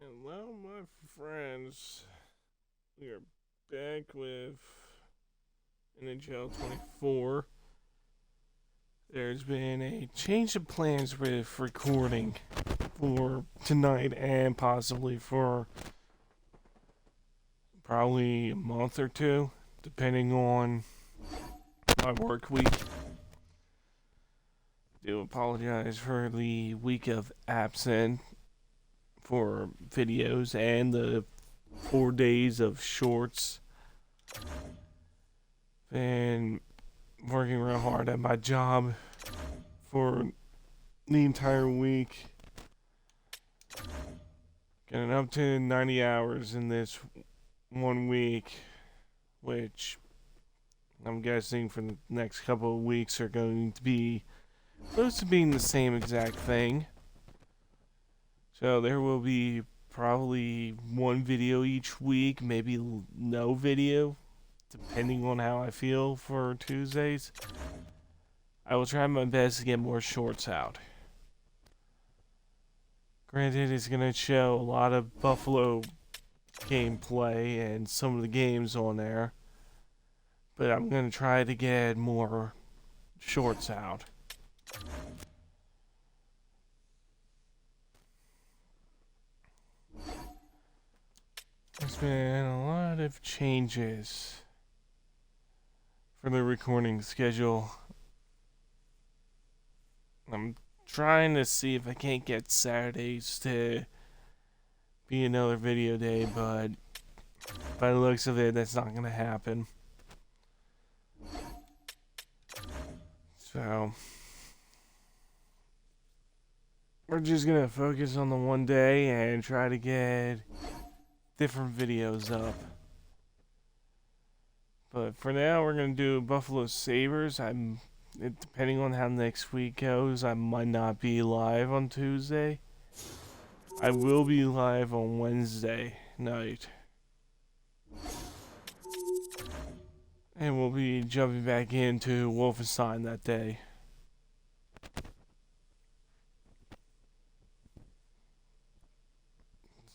Hello, my friends. We are back with NHL 24. There's been a change of plans with recording for tonight and possibly for probably a month or two, depending on my work week. Do apologize for the week of absent for videos and the 4 days of shorts. Been working real hard at my job for the entire week. Getting up to 90 hours in this 1 week, which I'm guessing for the next couple of weeks are going to be close to being the same exact thing. So there will be probably one video each week, maybe no video, depending on how I feel for Tuesdays. I will try my best to get more shorts out. Granted, it's going to show a lot of Buffalo gameplay and some of the games on there, but I'm going to try to get more shorts out. There's been a lot of changes for the recording schedule. I'm trying to see if I can't get Saturdays to be another video day, but by the looks of it, that's not going to happen. So, we're just going to focus on the one day and try to get different videos up. But for now, we're going to do Buffalo Sabres. Depending on how next week goes, I might not be live on Tuesday. I will be live on Wednesday night. And we'll be jumping back into Wolfenstein that day.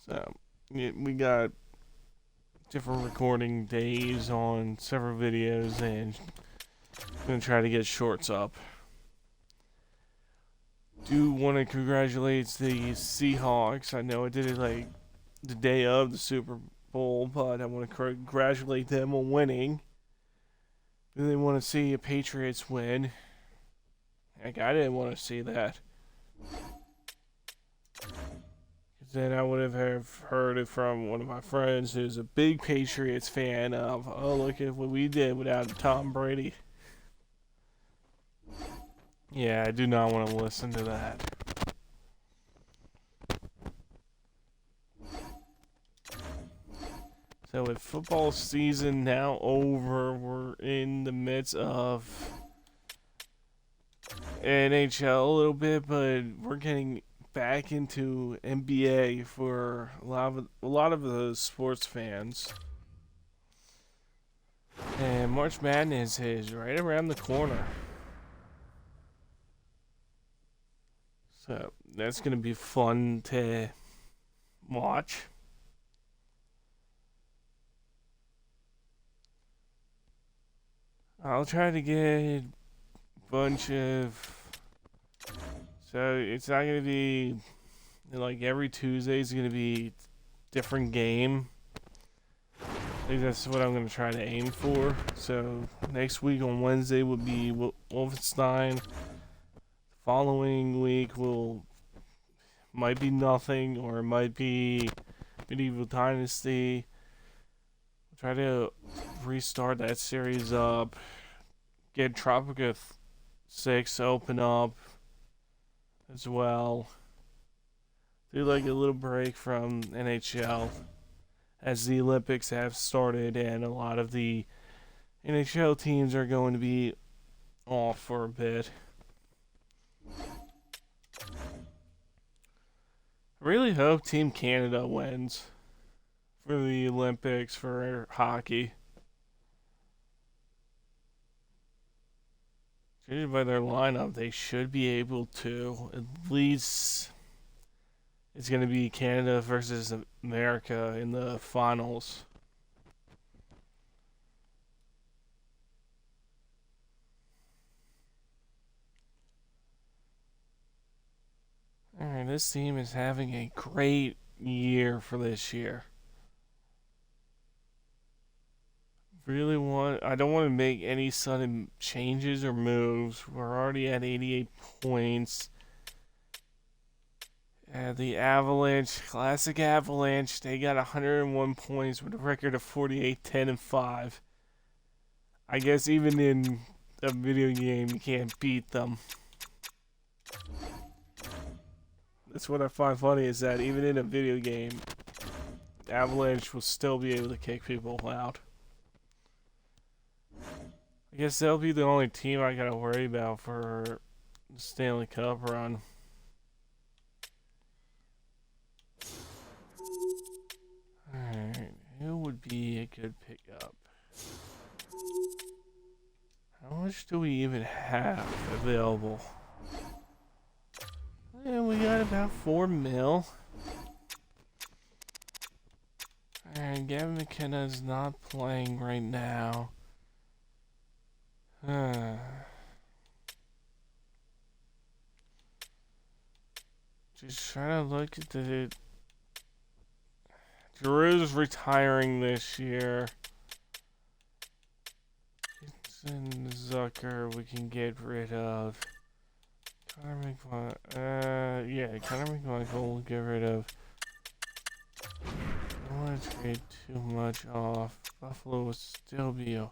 So, we got different recording days on several videos, and I'm going to try to get shorts up. Do want to congratulate the Seahawks. I know I did it like the day of the Super Bowl, but I want to congratulate them on winning. Do they want to see a Patriots win? Heck, I didn't want to see that. Because then I would have heard it from one of my friends who's a big Patriots fan of, oh, look at what we did without Tom Brady. Yeah, I do not want to listen to that. So with football season now over, we're in the midst of NHL a little bit, but we're getting back into NBA for a lot of the sports fans. And March Madness is right around the corner. So that's going to be fun to watch. I'll try to get a bunch of. So it's not going to be like every Tuesday is going to be different game. I think that's what I'm going to try to aim for. So next week on Wednesday would be Wolfenstein. The following week might be nothing, or it might be Medieval Dynasty. Try to restart that series up. Get Tropica 6 open up as well. Do like a little break from NHL as the Olympics have started, and a lot of the NHL teams are going to be off for a bit. I really hope Team Canada wins for the Olympics for hockey. Judging by their lineup, they should be able to at least it's going to be Canada versus America in the finals. Alright, this team is having a great year for this year. I don't want to make any sudden changes or moves. We're already at 88 points. The Avalanche, classic Avalanche, they got 101 points with a record of 48, 10, and 5. I guess even in a video game, you can't beat them. That's what I find funny, is that even in a video game, Avalanche will still be able to kick people out. I guess they'll be the only team I gotta worry about for the Stanley Cup run. Alright, who would be a good pickup? How much do we even have available? Yeah, we got about 4 mil. Alright, Gavin McKenna's not playing right now. Just trying to look at the... Drew's retiring this year. And Zucker we can get rid of. Connor McMichael, yeah, Connor McMichael we'll get rid of. I don't want to trade too much off. Buffalo would still be of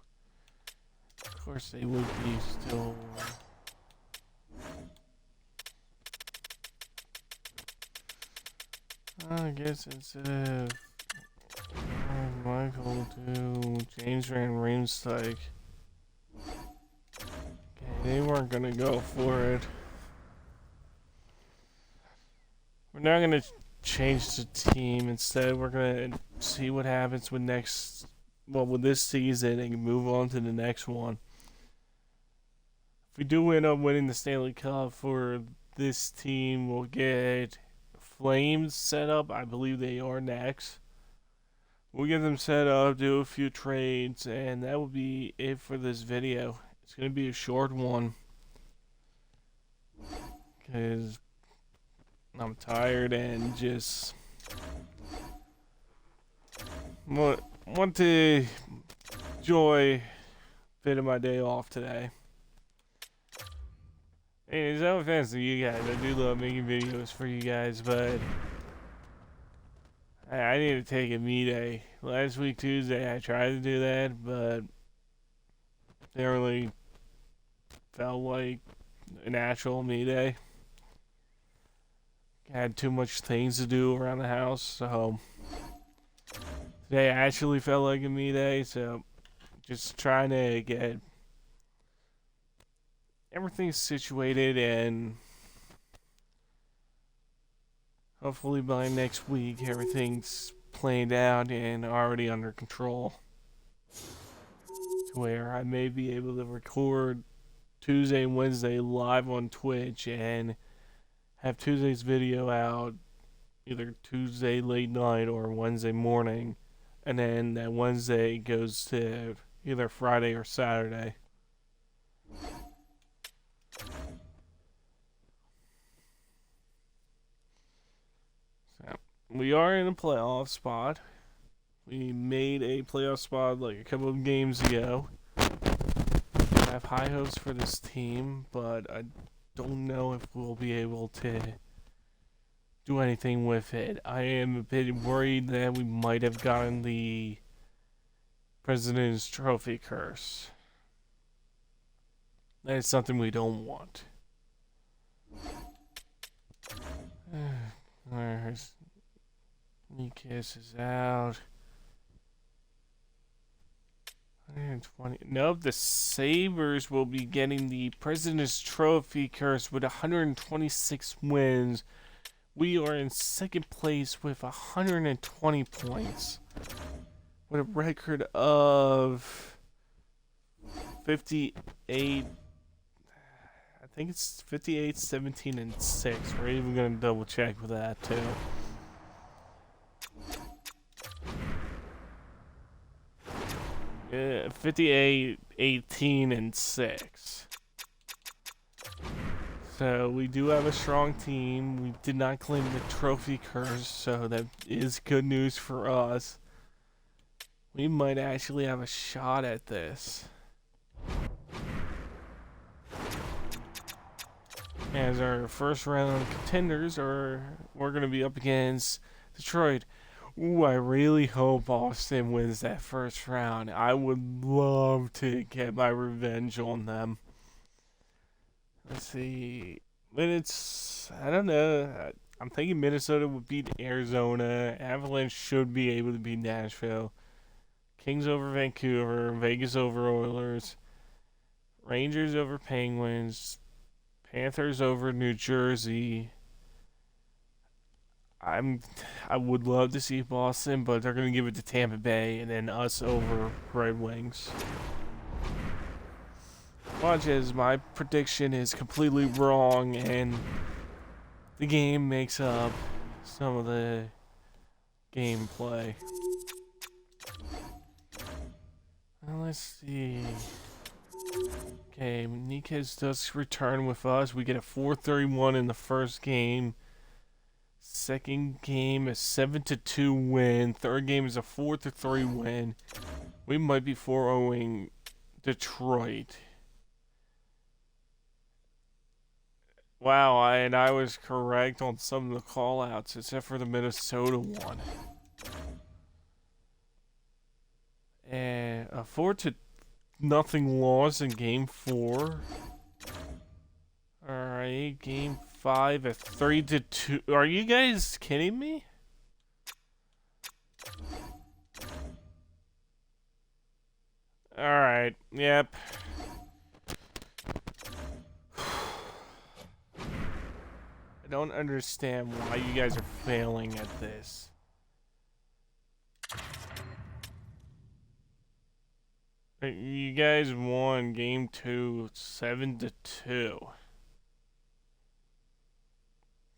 course they would be still. I guess instead of Michael to James Van Riemsdyk. They weren't gonna go for it. We're not gonna change the team. Instead, we're gonna see what happens with with this season and move on to the next one. If we do end up winning the Stanley Cup for this team, we'll get Flames set up. I believe they are next. We'll get them set up, do a few trades, and that will be it for this video. It's going to be a short one because I'm tired and just want to enjoy a bit of my day off today. Hey, it's no offense to you guys. I do love making videos for you guys, but I need to take a me day. Last week, Tuesday, I tried to do that, but it really felt like an actual me day. I had too much things to do around the house, so today actually felt like a me day, so just trying to get everything situated and hopefully by next week everything's planned out and already under control to where I may be able to record Tuesday and Wednesday live on Twitch and have Tuesday's video out either Tuesday late night or Wednesday morning, and then that Wednesday goes to either Friday or Saturday. So, we are in a playoff spot. We made a playoff spot like a couple of games ago. I have high hopes for this team, but I don't know if we'll be able to do anything with it. I am a bit worried that we might have gotten the President's Trophy curse. That is something we don't want. There's Nikas is out. 120. Nope, the Sabres will be getting the President's Trophy curse with 126 wins. We are in second place with 120 points. With a record of 58. I think it's 58, 17, and 6. We're even going to double check with that, too. Yeah, 58, 18, and 6. So we do have a strong team. We did not claim the trophy curse, so that is good news for us. We might actually have a shot at this. As our first round contenders we're going to be up against Detroit. Ooh, I really hope Boston wins that first round. I would love to get my revenge on them. Let's see. But I don't know. I'm thinking Minnesota would beat Arizona. Avalanche should be able to beat Nashville. Kings over Vancouver. Vegas over Oilers. Rangers over Penguins. Panthers over New Jersey. I would love to see Boston, but they're going to give it to Tampa Bay, and then us over Red Wings. Watch as my prediction is completely wrong, and the game makes up some of the gameplay. Well, let's see. Okay, Nikes does return with us. We get a 4-31 in the first game. Second game, a 7-2 win. Third game is a 4-3 win. We might be 4-0ing Detroit. Wow, and I was correct on some of the call-outs, except for the Minnesota one. And a 4-0 loss in Game 4. Alright, Game 5, a 3-2. Are you guys kidding me? Alright, yep. I don't understand why you guys are failing at this. You guys won Game 2, 7-2.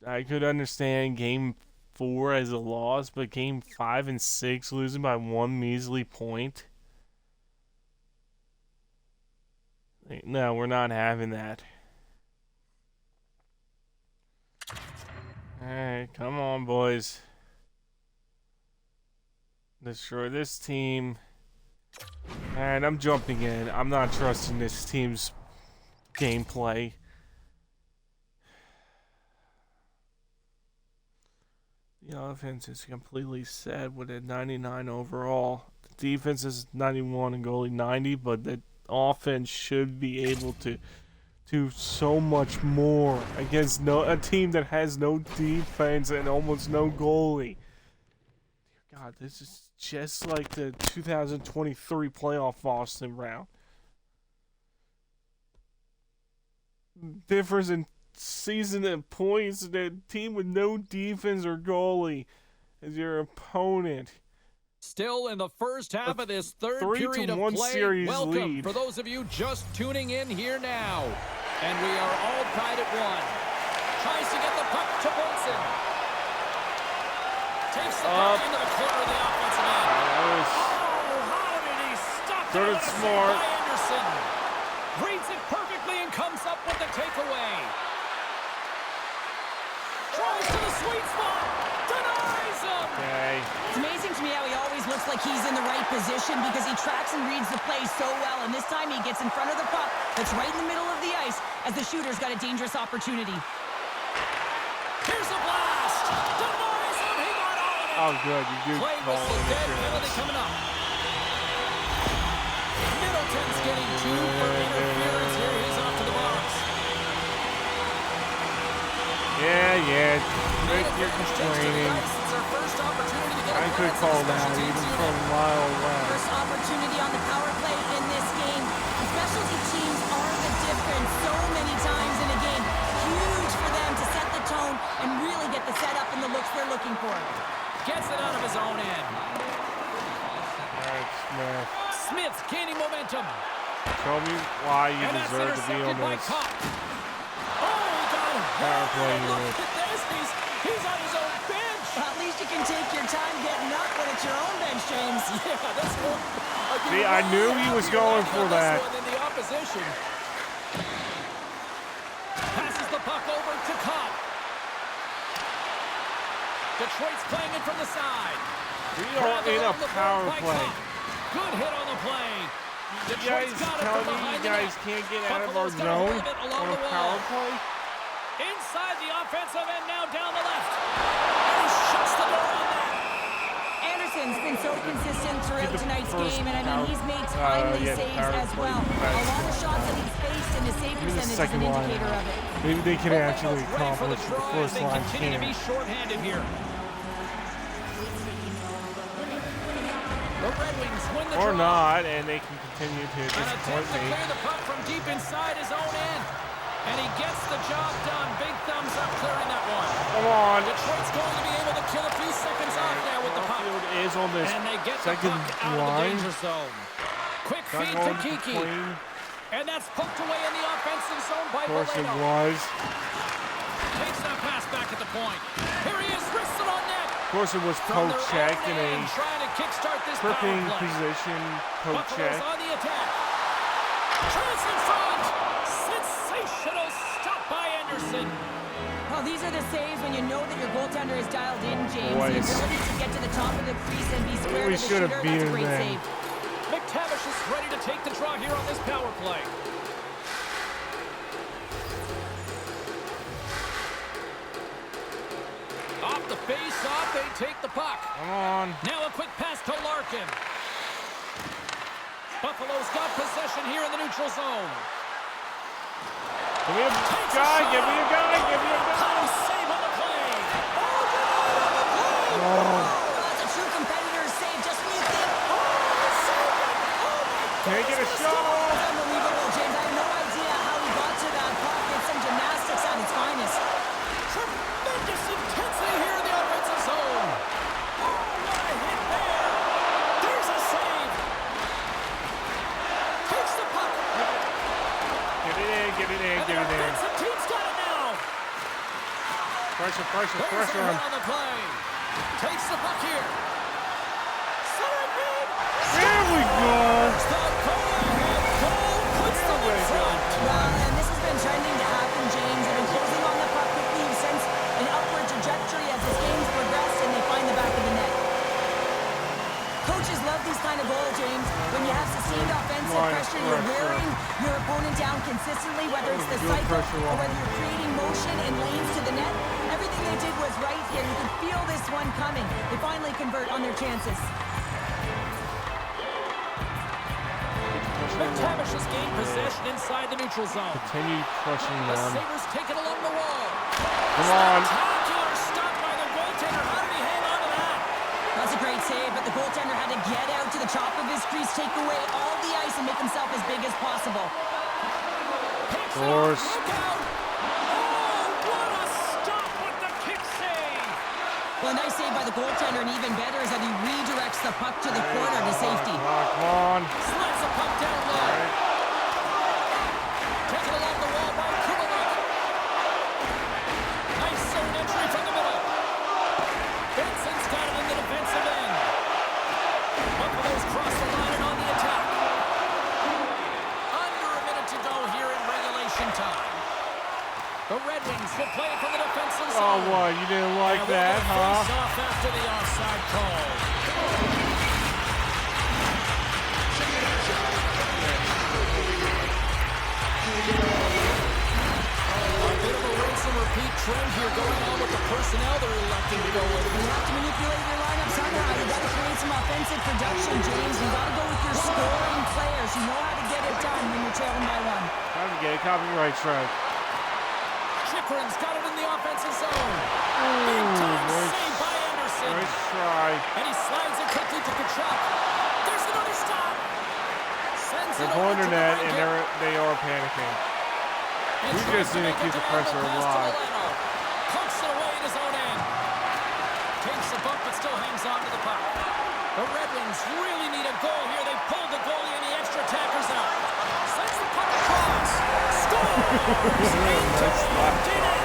I could understand Game 4 as a loss, but Game 5 and 6 losing by 1 measly point? No, we're not having that. Alright, come on, boys. Destroy this team. And I'm jumping in. I'm not trusting this team's gameplay. The offense is completely set with a 99 overall. The defense is 91 and goalie 90, but the offense should be able to do so much more against a team that has no defense and almost no goalie. Dear God, this is just like the 2023 playoff Boston round. Difference in season and points, the team with no defense or goalie as your opponent. Still in the first half of this third period of play. Series Welcome lead. For those of you just tuning in here now. And we are all tied at 1. Tries to get the puck to Wilson. Takes the puck into the corner of the offensive end. How did he stop it? Good and smart. Anderson reads it perfectly and comes up with the takeaway. Tries to the sweet spot. Denies him. Okay. It's amazing to me how he always looks like he's in the right position because he tracks and reads the play so well. And this time he gets in front of the puck that's right in the middle of the ice as the shooter's got a dangerous opportunity. Here's a blast. Denies him. He got all of it. Oh, good. You do Play call whistle dead. Penalty coming up. Middleton's getting 2 for interference here. He's off to the box. Yeah. You're complaining. I could call that even from a mile away. First opportunity on the power play in this game. The specialty teams are the difference so many times in a game. Huge for them to set the tone and really get the setup and the looks they're looking for. Gets it out of his own end. All right, Smith. Smith gaining momentum. Show me why you And that's deserve to be on intercepted by this. Kopp. power play Look unit. at this. He's on his own bench. Well, at least you can take your time getting up when it's your own bench, James. Yeah, that's one. See, I knew he was going for that. In the opposition. Passes the puck over to Cobb. Detroit's playing it from the side. We are in a power play. Good hit on the play. You guys tell me you guys can't get out of our zone on a power play? Inside the offensive end now down the left. And he shuts the door on that. Anderson's been so consistent throughout tonight's first game, and I mean, power- he's made timely yeah, saves power as play. well. A lot of shots that he's faced, and his save Maybe the percentage is an second line. indicator of it. Maybe they can actually Ready for accomplish the what the draw as first they line continue to be can. shorthanded here. The Red Wings win the Or draw. not, and they can continue to An attempt disappoint to me. clear the puck from deep inside his own end. And he gets the job done. Big thumbs up clearing that one. Come on. Detroit's going to be able to kill a few seconds off there with the puck. Field is on this And they get the second puck out of the line. danger zone. Quick Not feed to going Kiki. between. And that's poked away in the offensive zone by Of course it Moreno. was. Takes that pass back at the point. Here he is, wristed on net. Of course it was From poke their check own in a end, trying to kickstart this tripping power play. position poke Buffalo's check. on the attack. Chance in front. Sensational stop by Anderson. Well, these are the saves when you know that your goaltender is dialed in, James. Boys. The ability to get to the top of the crease and be square We to the should shooter, have that's a beaten great them. save. McTavish is ready to take the draw here on this power play. Off the face-off, they take the puck. Come on. Now a quick pass to Larkin. Buffalo's got possession here in the neutral zone. Give me a guy, give me a guy, give me a guy. Nice save on the play. Oh, That's a true competitor's save, just when you think, can't get a shot off. unbelievable, James. I have no idea how he got to that puck. It's some gymnastics at its finest. Tremendous intensity here in the offensive zone. Oh, what a hit there. There's a save. Takes the puck. Get it in, get it in, And get the it in. offensive team's got it now. Pressure, pressure, There's pressure a on. hit on the play. Takes the puck here. Center mid. There we go. The go-ahead goal puts them in front. Well, and this has been trending to happen, James. They've been closing on the puck quickly. You've sensed an upward trajectory as this game's progressed, and they find the back of the net. Coaches love these kind of goals, James. When you have sustained offensive Line pressure, you're pressure. wearing your opponent down consistently, whether it's the Good cycle pressure or line. whether you're creating motion and lanes to the net. Everything they did was right here. You could feel this one coming. They finally convert on their chances. McTavish has gained possession inside the neutral zone. Continue crushing The them. Sabres take it along the wall. Come on. Spectacular stop by the goaltender. How did he hang on to that? That's a great save, but the goaltender had to get out to the top of his crease, take away all the ice, and make himself as big as possible. Picks Of course. it up. Look out. Oh, what a stop with the kick save. Well, a nice save by the goaltender, and even better is that he redirects the puck to the corner to safety. Come on. Slams the puck down low. Taken along the wall by Kubalik. Nice zone entry from the middle. Benson's got it in the defensive end. Buffalo's crossed the line and on the attack. Under a minute to go here in regulation time. The Red Wings will play it from the defensive zone. Oh, what? You didn't like And that, we'll huh? face off after the offside call. A bit of a rinse and repeat trend here going on with the personnel they're electing to go with. You have to manipulate your lineup somehow. You got to create some offensive production, James. You got to go with your scoring players. You know how to get it done when you're trailing by one. Time to get a copyright strike. Chikrin's got it in the offensive zone. Ooh, Big time nice, save by Anderson. nice try. And he slides it quickly to Kachuk. There's another stop. Sends They're it going over to to net, the and right they are panicking. And We tries just to need to make keep a the diagonal pressure pass to alive. Milano. Pokes it away at his own end. Takes the bump but still hangs on to the puck. The Red Wings really need a goal here. They pulled the goalie and the extra attackers out. Sends the puck across. Scores! Into the empty net.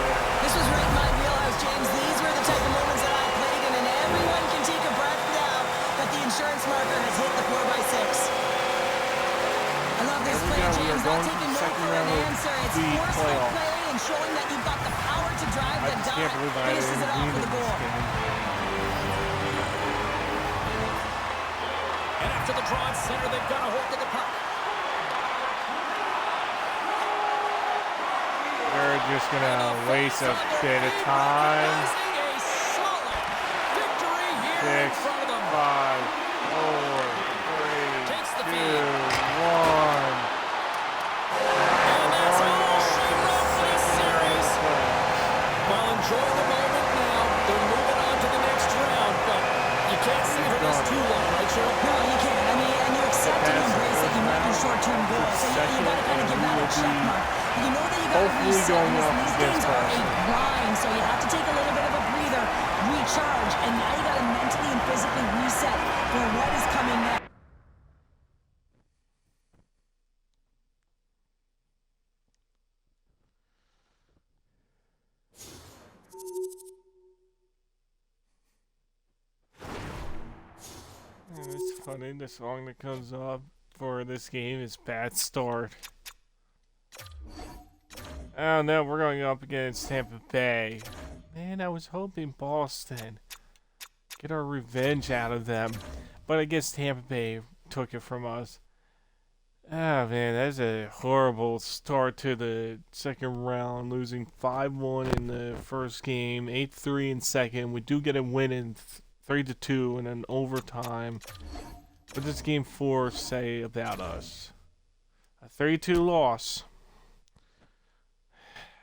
everybody Faces it off in with the this ball. game. And after the draw at center, they've got a hold of the puck. They're just gonna waste a bit of time. A solid victory here in 6, front of them. 5, 4, Takes the 3, 2, feed. 1. And that's all she wrote for this series. Well, enjoy the moment now. They're moving on to the next round, but you can't see for this too long, right, Cheryl? No, you can't. I mean, and you accept and embrace that you make your short-term goals. So you got to kind of give that a check mark. You know that you got to Hopefully reset. going And off these against games are a Boston. grind, so you have to take a little bit of a breather, recharge, and now you got to mentally and physically reset for what is coming next. It's funny, the song that comes up for this game is Bad Start. Oh no, we're going up against Tampa Bay. Man, I was hoping Boston get our revenge out of them. But I guess Tampa Bay took it from us. Oh man, that's a horrible start to the second round, losing 5-1 in the first game, 8-3 in second. We do get a win in 3-2 in an overtime. What does game 4 say about us? A 3-2 loss.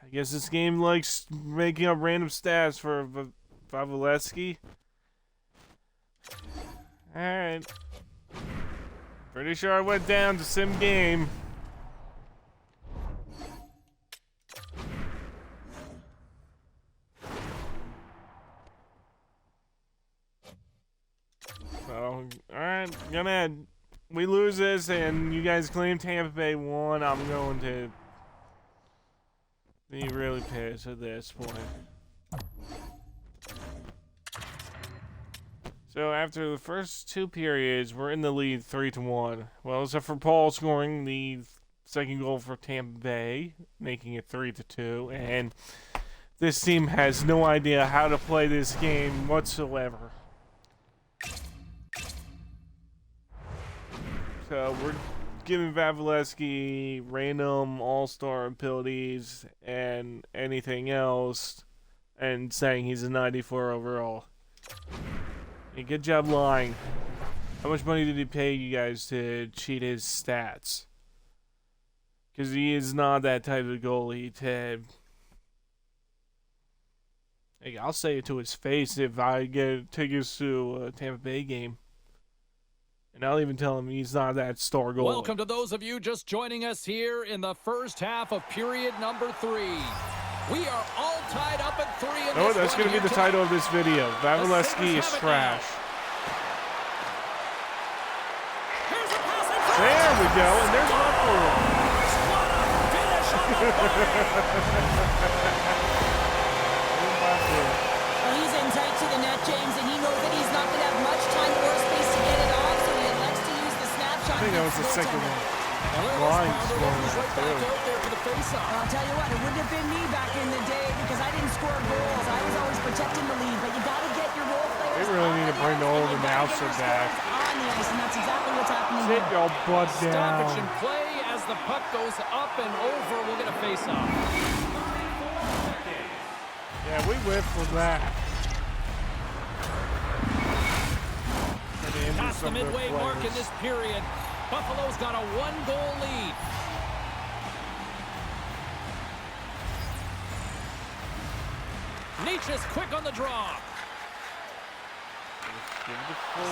I guess this game likes making up random stats for Vasilevsky. Alright. Pretty sure I went down to sim game. So, alright, we lose this and you guys claim Tampa Bay won. I'm going to be really pissed at this point. So after the first 2 periods, we're in the lead 3-1. Well, except for Paul scoring the second goal for Tampa Bay, making it 3-2, and this team has no idea how to play this game whatsoever. So we're giving Vasilevsky random all-star abilities and anything else, and saying he's a 94 overall. Hey, good job lying. How much money did he pay you guys to cheat his stats? Because he is not that type of goalie to... Hey, I'll say it to his face if I get tickets to a Tampa Bay game. And I'll even tell him he's not that star goalie. Welcome to those of you just joining us here in the first half of period number 3. We are all tied up at 3 in Oh, this that's going to be the title of this video. Vasilevsky is trash. Here's a pass in front. There we go, and there's one for him. What a finish on the Well, he's in tight to the net, James, and he knows that he's not going to have much time or space to get it off, so he elects to use the snapshot. I think that was the second one. Line scoring right back too. out there for the face-off. I'll tell you what, it wouldn't have been me back in the day because I didn't score goals. I was always protecting the lead, but you got to get your role players. They really need to bring the old announcer back. On the ice, and that's exactly what's happening Sit here. your butt Stoppage in down. play as the puck goes up and over. We'll get a face-off. Yeah, we whiffed with that. Past the midway mark in this period. Buffalo's got a 1-goal lead. Nietzsche's quick on the draw.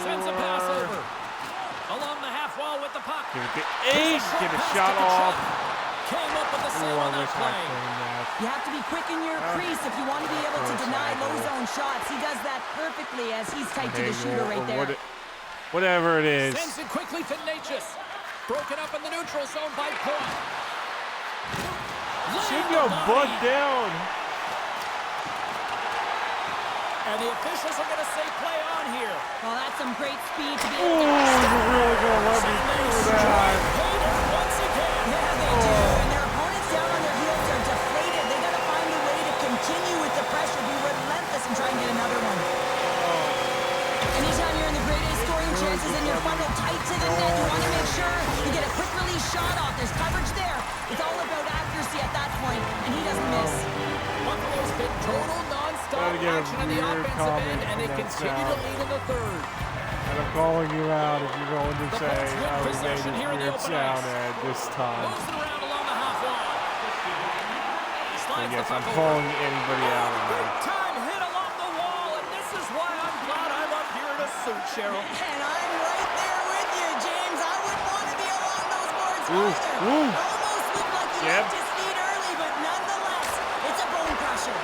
Sends a pass over. Along the half wall with the puck. Give it to Ace. Get a shot off. Came up with the save Oh, I on that wish I play. claimed that. You have to be quick in your crease if you want to be able to deny low zone shots. He does that perfectly as he's tight to the shooter right there. Whatever it is. Sends it quickly to Natchez. Broken up in the neutral zone by Point. Sit your butt down. And the officials are going to say play on here. Well, that's some great speed to be Oh, able to... you're really going to let me do that. Once again. Yeah, they do. And their opponents down on their heels are deflated. They got to find a way to continue with the pressure, be relentless Anytime you're in the grade A scoring chances and you're funneled tight to the net, you want to make sure you get a quick release shot off. There's coverage there. It's all about accuracy at that point, and he doesn't miss. Buffalo's been total non-stop action on the offensive end, and they continue to lead in the third. And I'm calling you out if you're going to say, Bull's with oh, we made possession here in the weird open sound ice. at this time. Moves it around along the half wall. So Slides yes, the I'm puck calling over. anybody out on Big that. time hit along the wall, and this is why I'm glad I'm up here in a suit, Cheryl. And I'm right there with you, James. I wouldn't want to be along those boards Ooh, either. ooh. Almost looked like he Yep. left his feet early, but nonetheless, it's a bone crusher.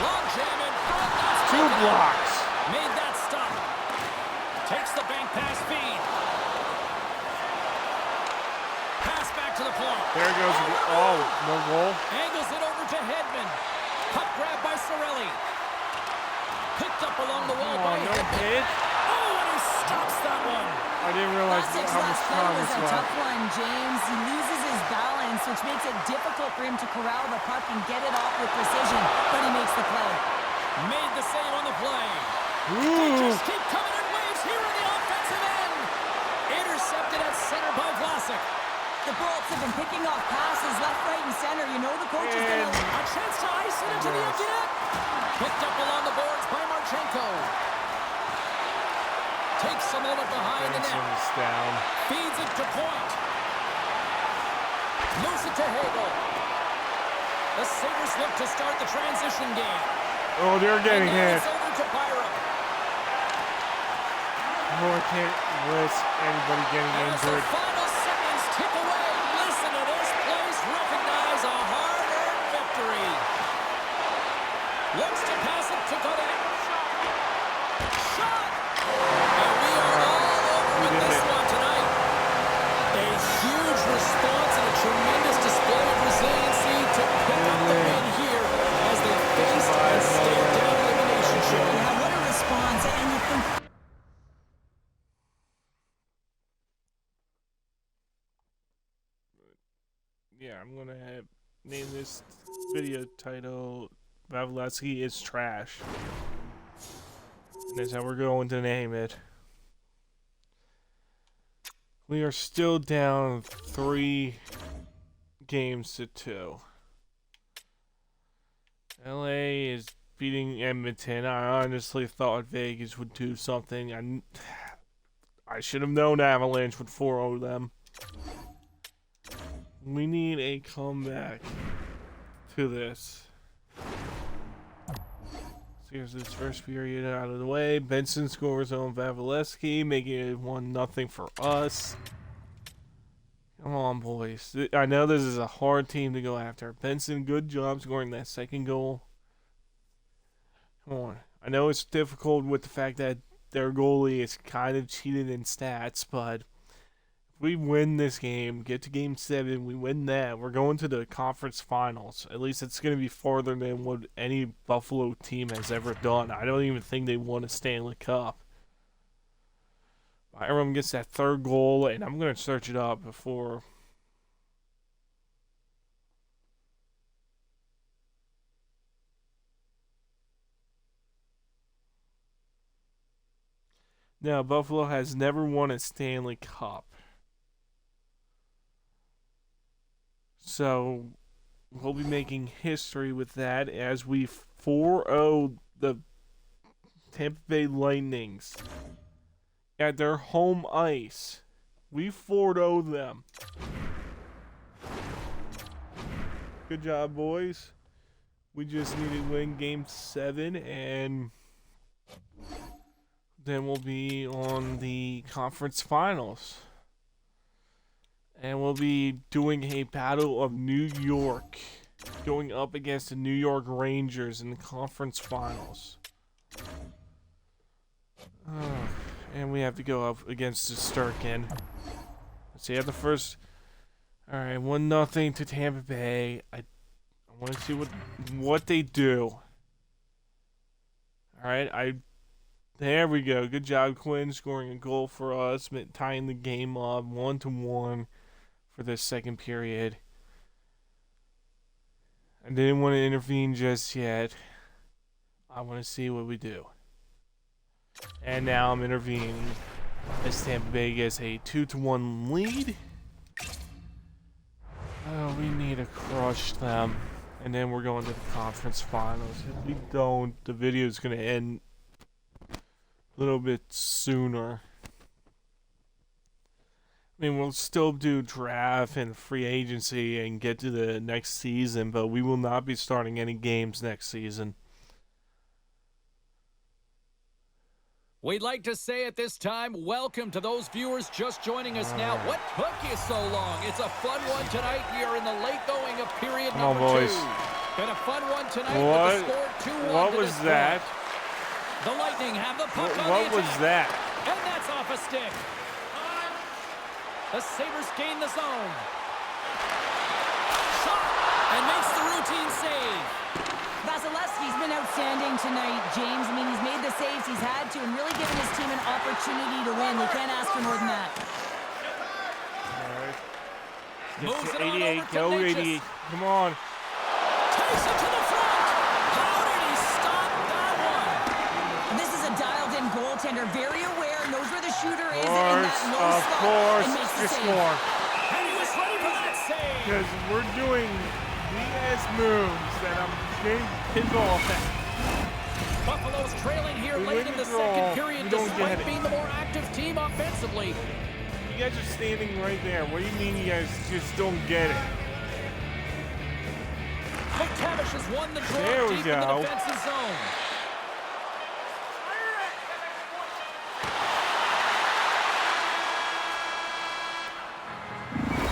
Long jam in front. That's 2 taken out. blocks. Made that stop. Takes the bank pass feed. Pass back to the point. There goes the, oh, no goal. Angles it over to Hedman. Puck grab by Sorelli. Picked up along the wall Oh, by no Hedman. hit. Oh, and he stops that one. I didn't realize Vlasic's how much last play time was was a left. tough one, James. He loses his balance, which makes it difficult for him to corral the puck and get it off with precision, but he makes the play. Made the save on the play. Ooh. Just keep coming in waves here on the offensive end. Intercepted at center by Vlasic. The Bolts have been picking off passes left, right, and center. You know the coach is going to... A chance to ice it into the again. Picked up along the boards by Marchenko. Takes a moment behind the net. Benson's down. Feeds it to point. Moves it to Hagel. The Sabres look to start the transition game. Oh, they're getting And now hit. it's over to Byram. Oh, I can't risk anybody getting As the injured. final seconds tick away, listen to this place recognize a hard-earned victory. Looks to pass it to Godet. Shot! And we are all over with did this it. one tonight. A huge response and a tremendous display of resiliency to pick up the win here as they faced and stared down elimination show. Yeah, what a response. And you think... Yeah, I'm gonna name this video title Vasilevsky is trash. And that's how we're going to name it. We are still down 3 games to 2. LA is beating Edmonton. I honestly thought Vegas would do something. I should have known Avalanche would 4-0 them. We need a comeback to this. So here's this first period out of the way. Benson scores on Vasilevsky, making it 1-0 for us. Come on, boys. I know this is a hard team to go after. Benson, good job scoring that second goal. Come on. I know it's difficult with the fact that their goalie is kind of cheated in stats, but we win this game, get to game 7, we win that, we're going to the conference finals. At least it's going to be farther than what any Buffalo team has ever done. I don't even think they won a Stanley Cup. Byram gets that 3rd goal, and I'm going to search it up before... Now, Buffalo has never won a Stanley Cup. So, we'll be making history with that as we 4-0 the Tampa Bay Lightnings at their home ice. We 4-0 them. Good job, boys. We just need to win game 7, and then we'll be on the conference finals. And we'll be doing a Battle of New York, going up against the New York Rangers in the conference finals. And we have to go up against the Sturkin. Let's see, at the first... Alright, 1-0 to Tampa Bay. I want to see what they do. Alright, there we go. Good job, Quinn, scoring a goal for us, tying the game up 1-1. For this second period. I didn't want to intervene just yet. I want to see what we do. And now I'm intervening as Tampa Bay gets a 2-1 lead. Oh, we need to crush them. And then we're going to the conference finals. If we don't, the video is going to end a little bit sooner. I mean, we'll still do draft and free agency and get to the next season, but we will not be starting any games next season. We'd like to say at this time, welcome to those viewers just joining us now. What took you so long? It's a fun one tonight. We are in the late going of period number 2. Been a fun one tonight with the score 2-1. What was that? The Lightning have the puck on the attack. What was that? And that's off a stick. The Sabres gain the zone. Shot and makes the routine save. Vasilevsky's been outstanding tonight, James. I mean, he's made the saves he's had to and really given his team an opportunity to win. They can't ask for more than that. Moves it 88, go 88. Come on. Takes it to the front. How did he stop that one? This is a dialed-in goaltender, very aware, knows where the shooter is in that low slot, and makes the just save. more. And he was ready for that save. Because we're doing BS moves that I'm getting pissed off at. Buffalo's trailing here late in the second period despite being the more active team offensively. You guys are standing right there. What do you mean you guys just don't get it? McTavish has won the draw There we deep in the go. defensive zone.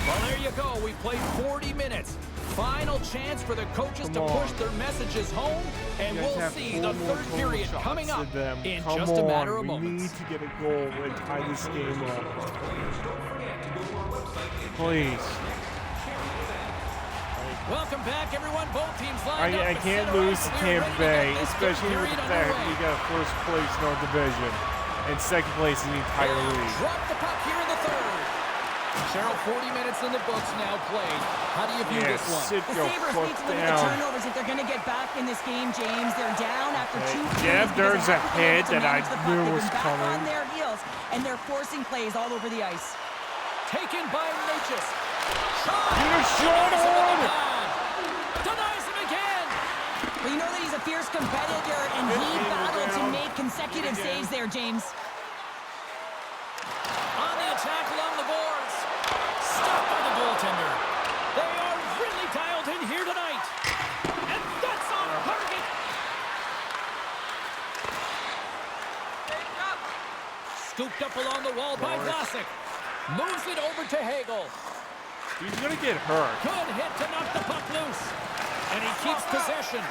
Well, there you go. We played 40 minutes. Final chance for the coaches to push their messages home, and we'll see the third period coming up in just a matter of moments. We need to get a goal and tie this game up. Please. Welcome back, everyone. Both teams lined up. I can't lose to Tampa Bay, especially with the fact that we got first place in our division and second place in the entire league. Drop the puck here in the third. Cheryl, 40 minutes in the books now played. How do you view this one? The Sabres need to limit the turnovers if they're going to get back in this game, James. They're down after 2 periods. Yeah, there's a hit that I knew was coming. coming. On their heels, and they're forcing plays all over the ice. Taken by Natchez. Shot! Get a shot on! Denies him again! Well, you know that he's a fierce competitor, and he battled to make consecutive saves there, James. On the attack along the boards. Stopped by the goaltender. They are really dialed in here tonight. And that's on target. Scooped up along the wall by Vlasic. Moves it over to Hagel. He's going to get hurt. Good hit to knock the puck loose. And he keeps possession.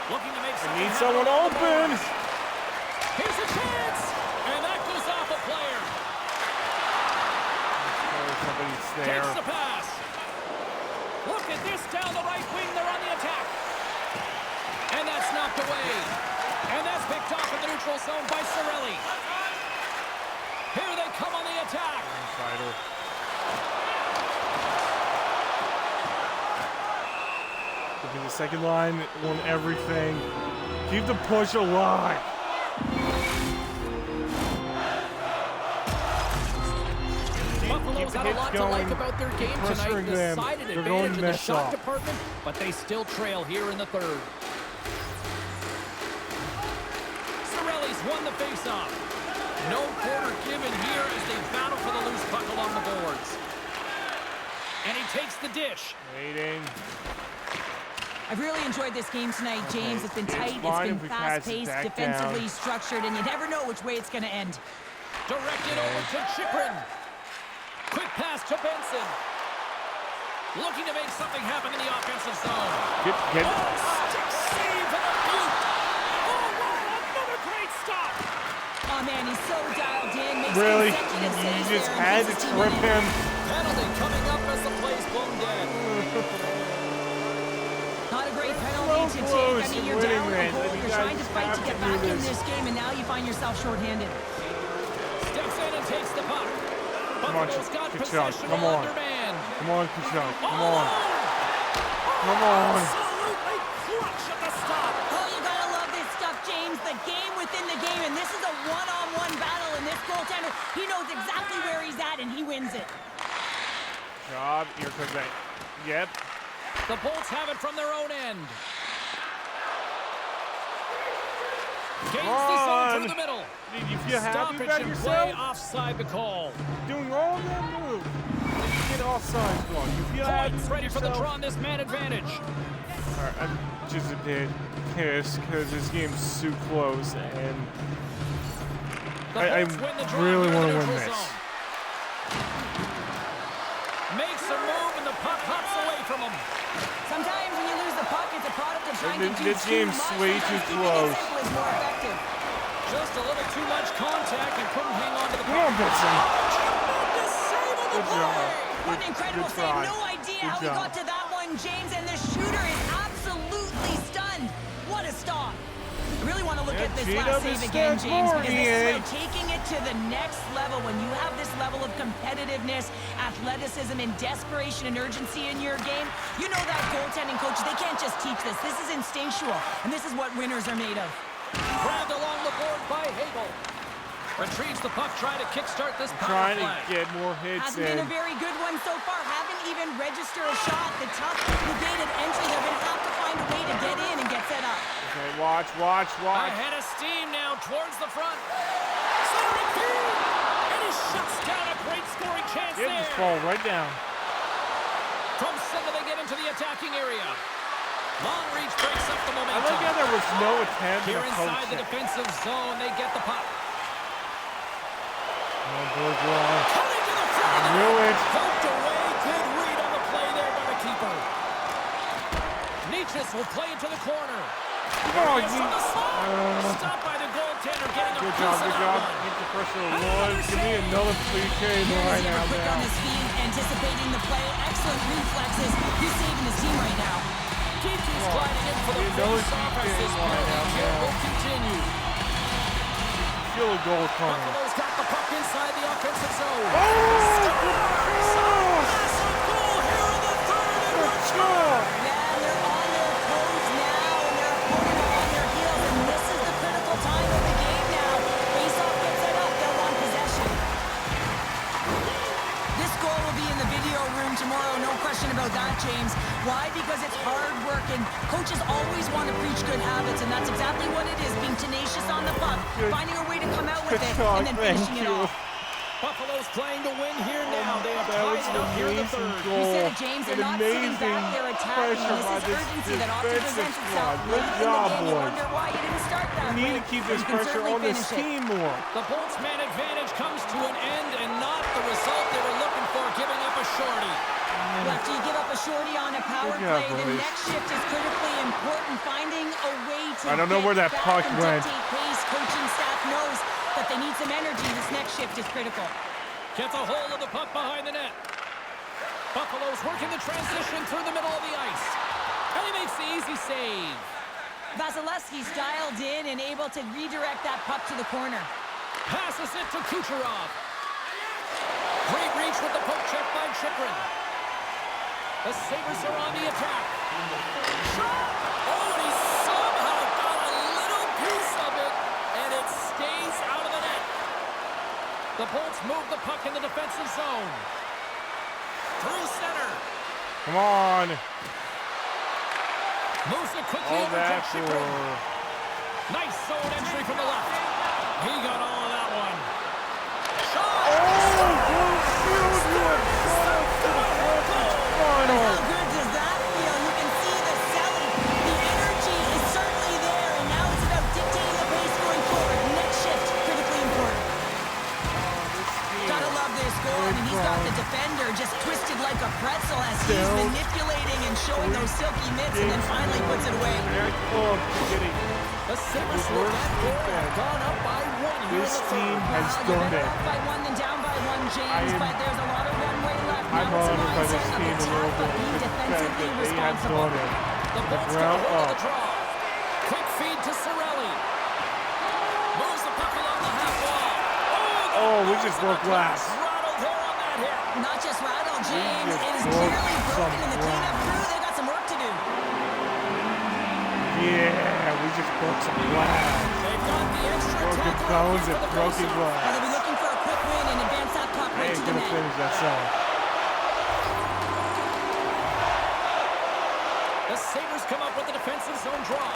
Looking to make something. I need someone open. Here's a chance. And that goes off a player. Somebody's there. Takes the pass. Look at this down the right wing. They're on the attack. And that's knocked away. And that's picked off in the neutral zone by Cirelli. Here they come on the attack. Look at the second line on everything. Keep the push alive. Buffalo's had a lot to like about their game tonight. Decided advantage in the shot department, but they still trail here in the third. Cirelli's won the faceoff. No quarter given here as they battle for the loose puck along the boards. And he takes the dish. Waiting. I've really enjoyed this game tonight, James. It's been tight, it's been fast-paced, defensively structured, and you never know which way it's going to end. Directed over to Chyprin. Quick pass to Benson. Looking to make something happen in the offensive zone. Get. Stick save and a boot. Oh, wow, another great stop. Oh, man, he's so dialed in. Makes Really? consecutive You saves just there had and to keeps his team trip in it. him. Penalty coming up as the play's blown dead. Not a great penalty to take. I mean, you're down with a goal. You're trying to fight to get back in this game, and now you find yourself shorthanded. Steps in and takes the puck. Come on, Buffalo's got Kachuk. possession Come while on. under man. Come on, Kachuk. Come Oh! on. Come on. Absolutely clutch at the stop. Oh, you gotta love this stuff, James. Job. Here comes that. Yep. The Bolts have it from their own end. Gains the zone through the middle. Did you feel happy Stoppage about and yourself? play offside the call. Doing all that move. You get all sides wrong. You feel happy Points with ready for the yourself? draw on this man advantage. Alright, I'm just a bit pissed because this game's too close and I The Bolts win the draw really near the want to win neutral this. zone. Makes a move and the puck hops away from him. Sometimes when you lose the puck, it's a product of trying to do This too game's much. way Sometimes too keeping close. it simple is more effective. Just a little too much contact and couldn't hang on to the Come on, puck. Benson. Tremendous save on the Good job. play. What an incredible good save. try. No idea Good how he job. got to that one, James, and the shooter is absolutely stunned. What a stop. I really want to look Yeah, at this G-Dub last is save again, stuck James, more, because this is EA. about taking it to the next level. When you have this level of competitiveness, athleticism, and desperation and urgency in your game, you know that goaltending coach, they can't just teach this. This is instinctual, and this is what winners are made of. Grabbed along the board by Hagel. Retrieves the puck, trying to kickstart this power Trying to play. get more hits Hasn't been in. a very good one so far. Haven't even registered a shot. The tough, the gated entry, they're going to have to find a way to get in and get set up. Okay, watch. Ahead of steam now towards the front. Centering feed! And he shuts down a great scoring chance Yeah, there. just fall right down. From center they get into the attacking area. Long reach breaks up the I momentum. like how there was no attempt Here to inside post the it. defensive zone, they get the puck. Oh, Bourgeois. Coming to the front. I knew it. Poked away. Good read on the play there by the keeper. Nietzsche will play it to the corner. Oh, It's from the slot. Stopped by the goaltender, getting a good piece job, of good that job. one. Get the pressure a little. Give me another PK Here right is now. quick on his feet, anticipating the play. Excellent reflexes. He's saving his team right now. Kiki's gliding in for the another face-off as PK this line penalty out kill now. will continue. Feel a goal coming. Buffalo's got the puck inside the offensive zone. Oh, Massive goal here in the third. And good job. Yeah, they're on their toes now, and their opponent are on their heels, and this is the critical time of the game now. Face-off gets set up, they'll want possession. This goal will be in the video room tomorrow, no question about that, James. Why? Because it's hard work, and coaches always want to preach good habits, and that's exactly what it is, being tenacious on the puck, finding a way to come out with it, and then finishing it off. Buffalo's playing to win here now. They have That was tied it an up here in the amazing third. goal. You said it, James. They're An not sitting amazing back. They're attacking. pressure And by this is this urgency that often defensive presents itself squad. late Good in job, the game. You boys. wonder why you didn't start that We need way. to keep But this you can pressure certainly on this finish it. team more. The Bolts man advantage comes to an end and not the result they were looking for, giving up a shorty. After you give up a shorty on a power Good job, play, the boys. next shift is critically important. Finding a way to I don't know get where that back puck and went. dictate pace. Coaching staff knows that they need some energy. This next shift is critical. Gets a hold of the puck behind the net. Buffalo's working the transition through the middle of the ice. And he makes the easy save. Vasilevsky's dialed in and able to redirect that puck to the corner. Passes it to Kucherov. Great reach with the poke check by Chychrun. The Sabres are on the attack. Shot! Oh, and he somehow got a little piece of it, and it stays out of the net. The Bolts move the puck in the defensive zone. Through center. Come on. Moves it quickly All over to that for... Chychrun. Nice zone entry from the left. He got all of that one. Shot! How good does that feel? You can see the selling. The energy is certainly there, and now it's about dictating the pace going forward. Next shift, critically important. Gotta love this goal. I mean, he's got the defender just twisted like a pretzel as he's Still. manipulating and showing those silky mitts, and then finally puts it away. The Sabres with that goal have gone up by one here This in the team third. has Well, done you're better it. off by one than down by one, James, I am- but there's a lot of runway left. I'm Now it's a honored by this mindset of team a attack, little but bit. being The fact defensively that they have responsible. done it. The Bolts ground get a hold of up. the draw. Quick feed to Cirelli. Moves the puck along the half wall. Oh, we just broke glass. Rattled there on that hit. Not just rattled, James. just It is broke clearly broken some in the cleanup glass. crew. They got some work to do. Yeah, we just broke some glass. They've got the extra Broken tackle bones here and for the broken faceoff. Well, glass. they'll be looking for a quick win and advance that puck Hey, right ain't to the gonna net. finish that song. The Sabres come up with a defensive zone draw.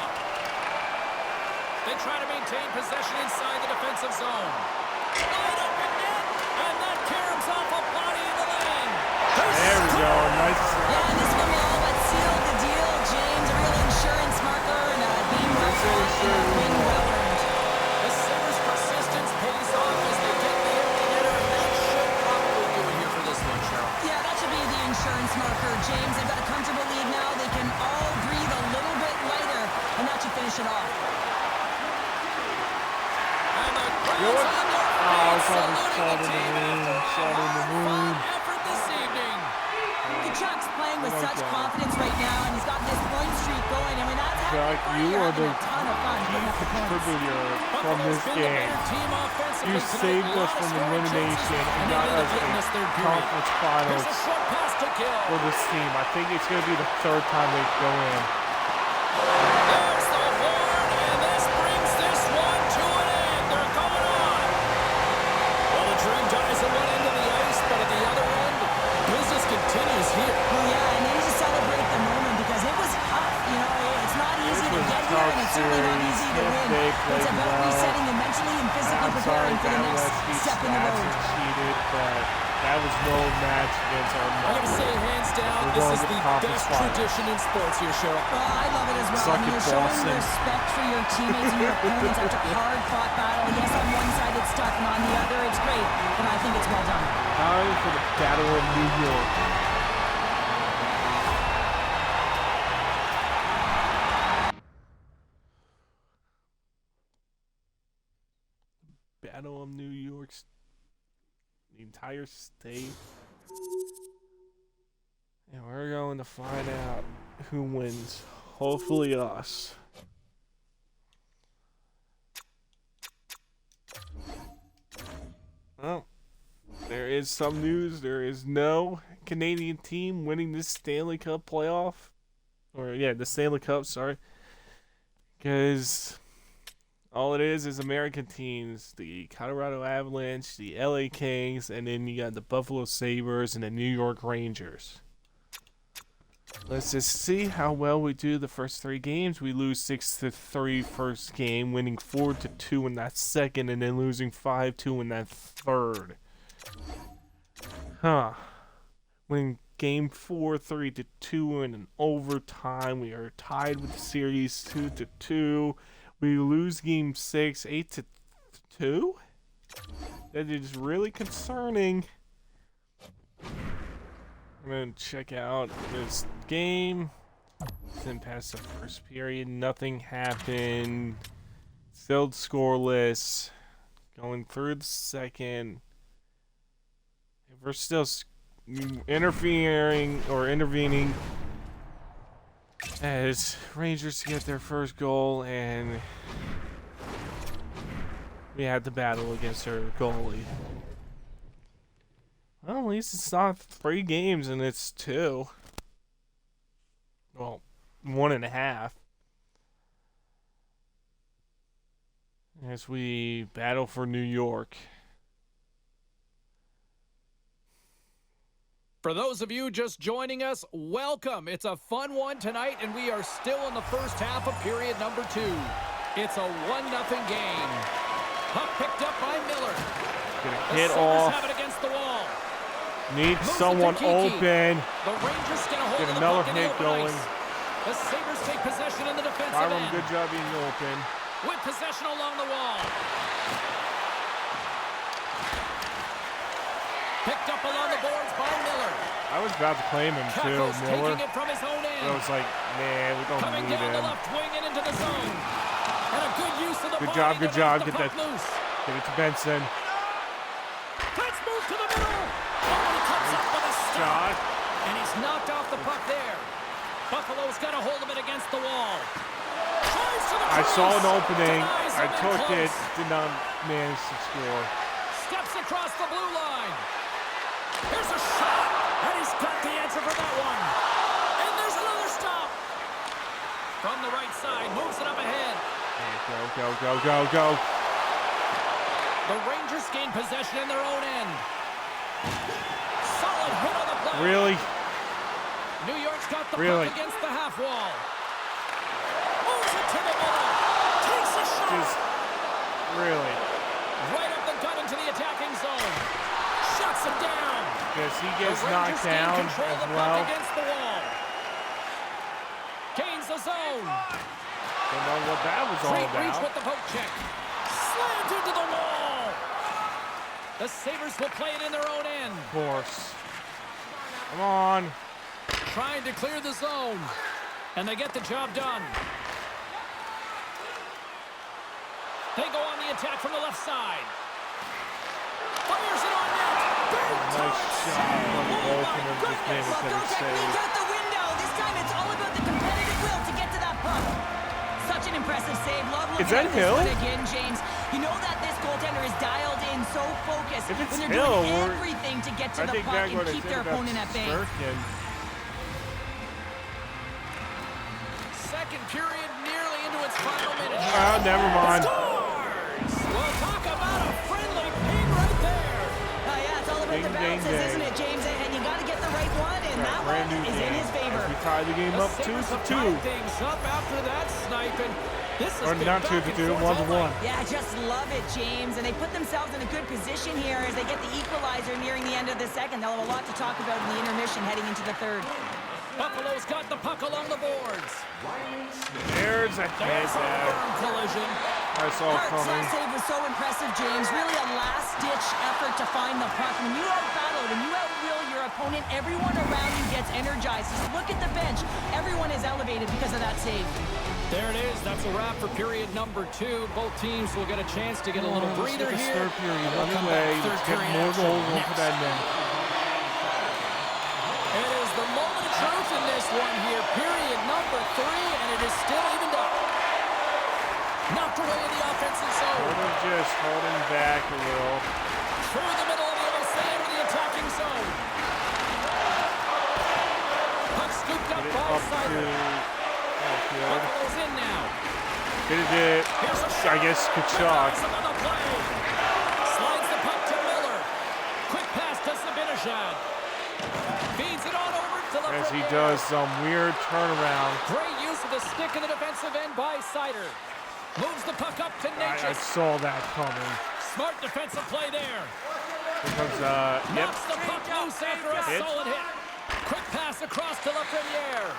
They try to maintain possession inside the defensive zone. Wide open net, and that caroms off a body in the lane. There we go. Nice. Yeah, this one will all but seal the deal, James. A real insurance marker and a game well fought and a win well earned. The Sabres' persistence pays off as they get the empty netter, and that should probably do it here for this one, Cheryl. Yeah, that should be the insurance marker, James. They've got a comfortable lead now. They can all breathe a little bit lighter, and that should finish it off. And the You know what? crowd's on their Oh, feet, it's almost saluting shot the in the team moon. after a Shot in the moon. hard-fought effort this evening. The Chuck's playing with Oh, such God. confidence right now, and he's got this point streak going. I mean, that's Chuck, happening. you You're are having the a ton of fun putting up the points. contributor from Buffalo's this been the game. better team offensively You tonight. saved A us lot of from scoring elimination chances, and and got they us ended up in a this third period. conference Here's finals a short pass to Gill. for this team. I think it's going to be the third time they go in. There's the horn, and this brings this one to an end. They're going on. Well, the dream dies at one end of the ice, but at the other end, business continues here. Well, yeah, and they need to celebrate the moment because it was tough. You know, it's not easy to was a get here, tough and it's certainly not series. easy to win. They It's played about well. resetting and mentally and physically I'm sorry, preparing for the next Vasilevsky step in the stats road. and cheated, but that was no match against our I'm going to Buffalo. say hands down, We're this going is to the conference best finals. tradition in sports here, Cheryl. Well, I love it as well. Suck I mean, it, you're showing Boston. respect for your teammates and your opponents after a hard-fought battle. Yes, on one side it's tough, and on the other it's great, but I think it's well done. Time for the Battle of New York. Battle of New York. The entire state. And we're going to find out who wins. Hopefully us. Well, there is some news. There is no Canadian team winning this Stanley Cup playoff. Or, yeah, the Stanley Cup, sorry. Because all it is American teams. The Colorado Avalanche, the LA Kings, and then you got the Buffalo Sabres and the New York Rangers. Let's just see how well we do the first three games. We lose 6-3 first game, winning 4-2 in that second, and then losing 5-2 in that third. Huh. Winning game 4, 3-2 in an overtime. We are tied with the series 2-2. We lose game 6, 8-2. That is really concerning. I'm going to check out this game. Then past the first period, nothing happened. Still scoreless. Going through the second. If we're still intervening as Rangers get their first goal, and we had to battle against our goalie. Well, at least it's not 3 games and it's 2. Well, 1.5. As we battle for New York. For those of you just joining us, welcome. It's a fun one tonight, and we are still in the first half of period number 2. It's a 1-0 game. Puck picked up by Miller. Gonna The hit Sabres off. have it against the wall. Need Moves it to someone Kiki. open. The Rangers get a hold Get of the another puck in the hit open going. ice. The Sabres take possession in the defensive Byram, end. good job being open. With possession along the wall. Picked up along the boards by Miller. I was about to claim him too, Cackles Miller. taking it from his own But I end. was like, man, we don't Coming need down the him. left wing and into the zone. And a good use of the Good body job, to good knock job. the Get puck that. loose. Get it to Benson. Let's move to the middle. Oh, he comes up with a stop. Shot. And he's knocked off the puck there. Buffalo's got a hold of it against the wall. Tries to the I saw an crease. opening. Denies I him in took it. close. Did not manage to score. Steps across the blue line. Here's a shot. And he's got the answer for that one. And there's another stop. From the right side, moves it up ahead. Go. The Rangers gain possession in their own end. Solid hit on the play. Really? New York's got the Really? puck against the half wall. Moves it to the middle. Takes a shot. Just really? Right up the gut into the attacking zone. Shuts him down. Because he gets The Rangers knocked gain down control of as the well. puck against the wall. Gains the zone. Don't know what that was all Great reach about. with the poke check. Slammed into the wall. The Sabres will play it in their own end. Of course. Come on. Trying to clear the zone. And they get the job done. They go on the attack from the left side. Fires it on net. Nice shot from the goaltender. Just made Well, it to no the technique save. out the window. This time it's all about the competitive will to get to that puck. Such an impressive save. Love looking Is that at this Hill? one again, James. You know that this goaltender is dialed in, so focused. If it's when they're Hill, doing everything to get to I the think puck that's and what I keep think their about opponent at bay. Sturkin. Second period nearly into its final minute. Oh, never mind. Scores! Well, talk about a friendly ping right there. Yeah, it's all about the Ding, ding, bounces, ding. isn't it, James? And you got to get the right one, and that Brand one new is in game. his favor. As we tie the game The up Sabres have 2-2. tied things up after that snipe, and this has Or been not back 2-2, and forth all 1-1. night. Yeah, just love it, James. And they put themselves in a good position here as they get the equalizer nearing the end of the second. They'll have a lot to talk about in the intermission heading into the third. Buffalo's got the puck along the boards. There's a head There's a there. firm collision. I saw it Hart's coming. last save was so impressive, James. Really a last-ditch effort to find the puck. When you out-battle, when you outwill your opponent, everyone around you gets energized. Just look at the bench. Everyone is elevated because of that save. There it is. That's a wrap for period number 2. Both teams will get a chance to get a little breather Let's here. get this third period We'll come back. underway. Let's Third get period more action goals next. for that net. It is the moment of truth in this one here. Period number 3, and it is still evened up. Knocked away in the offensive zone. Just holding back a little. Through the middle of the ice, they enter the attacking zone. Puck scooped up Get it by up to Sider. outfield. Buffalo's in now. Did it, Here's a shot. I guess, Kachuk. Another play. Slides the puck to Miller. Quick pass to Zibanejad. Feeds it on over to the As he front does end. some weird turnaround. Great use of the stick in the defensive end by Sider. Moves the puck up to I Natchez. saw that coming. Smart defensive play there. Because, yep. Knocks the puck loose after a Hit. solid hit. Quick pass across to Lafreniere.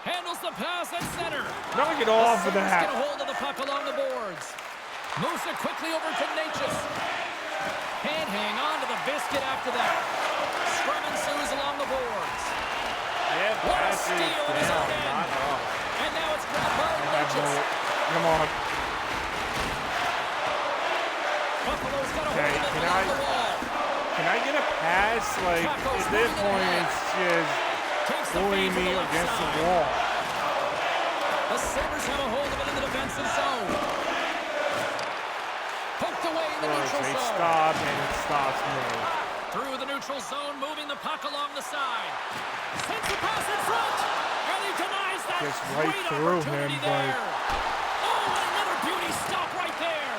Handles the pass at center. Knock it off with Sabres that. get a hold of the puck along the boards. Moves it quickly over to Natchez. Can't hang on to the biscuit after that. Scrum ensues along the boards. Yeah, What a pass steal it in his down, own end. not up. And now it's grabbed by Have Natchez. no- Come on. Buffalo's got a hold Okay, of it can along I- the wall. Can I get a pass? Like, at this point, it's just Takes the bullying feed to me the left against the side. wall. The Sabres have a hold of it in the defensive zone. Poked away in the Or neutral they zone. stop, and it stops me. Through the neutral zone, moving the puck along the side. Sends the pass in front. And he denies that. Just right Great through opportunity him, there. but- Oh, and another beauty stop right there.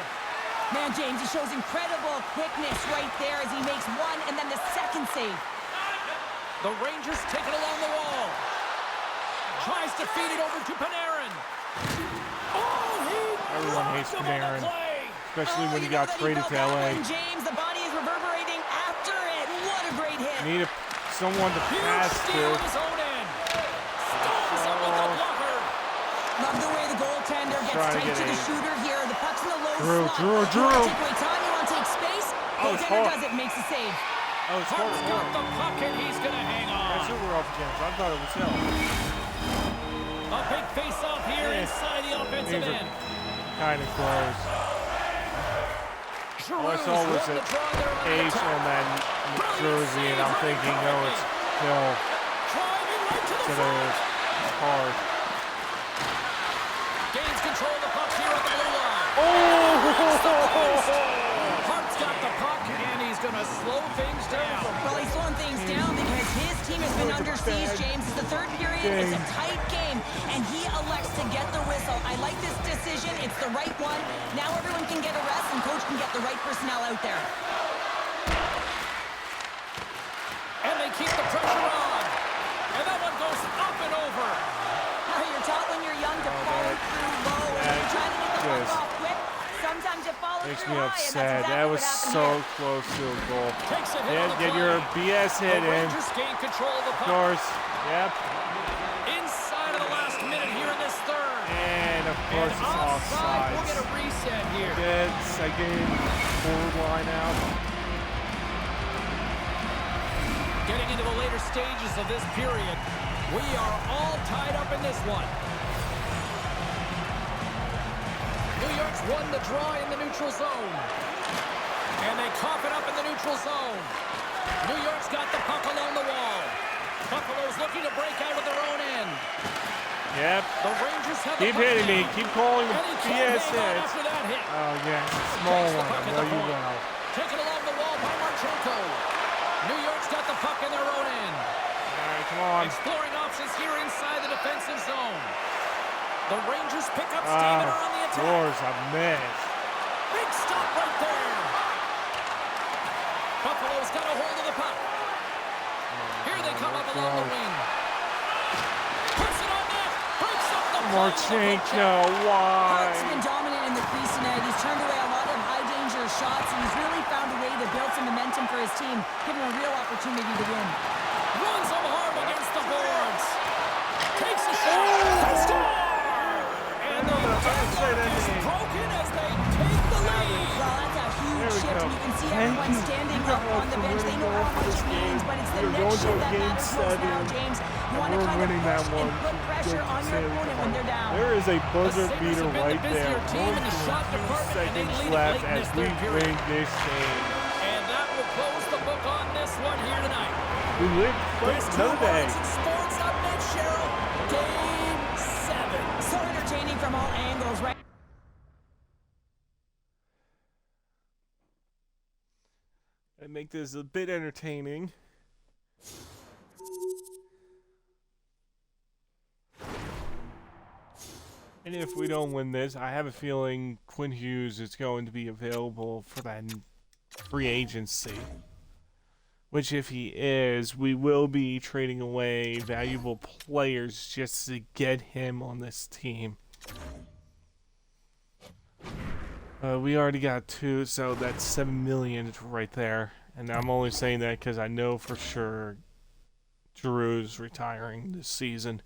Man, James, he shows incredible quickness right there as he makes one and then the second save. The Rangers take it along the wall. Tries to feed it over to Panarin. Oh, he Everyone rocked hates him on the Panarin. play. Especially when he you know got that traded felt to that LA. one, James, the body is reverberating after it. What a great hit. Need someone to Huge pass steal to. at his own end. Stalls him with a blocker. Love the way the goaltender gets Trying to tight get to the a- shooter here. The puck's in the low Drew, slot. Drew, You Drew. want to take away time, you want to take space. Oh, it's Goaltender hard. does it, makes a save. Oh, it's Hart's got Hart. the puck and he's going to hang That's on. who we're up against. I thought it was him. A big face-off here Yeah. inside the offensive These are end. kind of close. All I Giroux's saw was won an the draw there on the H attack. on that jersey, and I'm thinking, no, it's Hill Driving right to the instead front. of Hart. Gains control of the puck here at the blue line. Oh! Hart's got the puck and he's going to slow things down. Well, he's slowing things down because his team has been under siege, James. It's the third period. It's a tight game, and he elects to get the whistle. I like this decision. It's the right one. Now everyone can get a rest, and coach can get the right personnel out there. this. Makes me upset. That was so close to a goal. Yeah, get your BS hit in. Of course. Yep. Inside of the last minute here in this third. And of course it's offside. We'll get a reset here. Good second forward line out. Getting into the later stages of this period, we are all tied up in this one. New York's won the draw in the neutral zone. And they cough it up in the neutral zone. New York's got the puck along the wall. Buffalo's looking to break out of their own end. Yep. The Rangers have Keep the puck hitting me. down. Keep calling the And he can't BS hang on hits. after that hit. Oh, yeah. Small Takes the one. puck I at know the you point. will. Taken along the wall by Marchenko. New York's got the puck in their own end. All right, come on. Exploring options here inside the defensive zone. The Rangers pick up steam and are on the attack. Doors, I missed. Big stop right there. Buffalo's got a hold of the puck. Here they come up along the wing. Puts it on net. Breaks up the Marchenko, why? Hart's been dominant in the crease tonight. He's turned away a lot of high-danger shots, and he's really found a way to build some momentum for his team, giving him a real opportunity to win. Runs him hard against the boards. Takes a shot. They score! And the deadlock is broken as they take the lead. Well, that's a huge shift, and you can see everyone standing up on the bench. They know how much it means, but it's the next shift that matters most now, James. You want to kind of push and put pressure on your opponent when they're down. There is a buzzer The Sabres beater have been right the busier there. team in the shot department, and they Seconds lead it left late in as this we third period. win this game. And that will close the book on this one here tonight. We live There's first two another day. words in sports up next, Cheryl. Game 7. So entertaining from all angles, right? I make this a bit entertaining. And if we don't win this, I have a feeling Quinn Hughes is going to be available for that free agency. Which, if he is, we will be trading away valuable players just to get him on this team. We already got 2, so that's $7 million right there. And I'm only saying that because I know for sure Drew's retiring this season.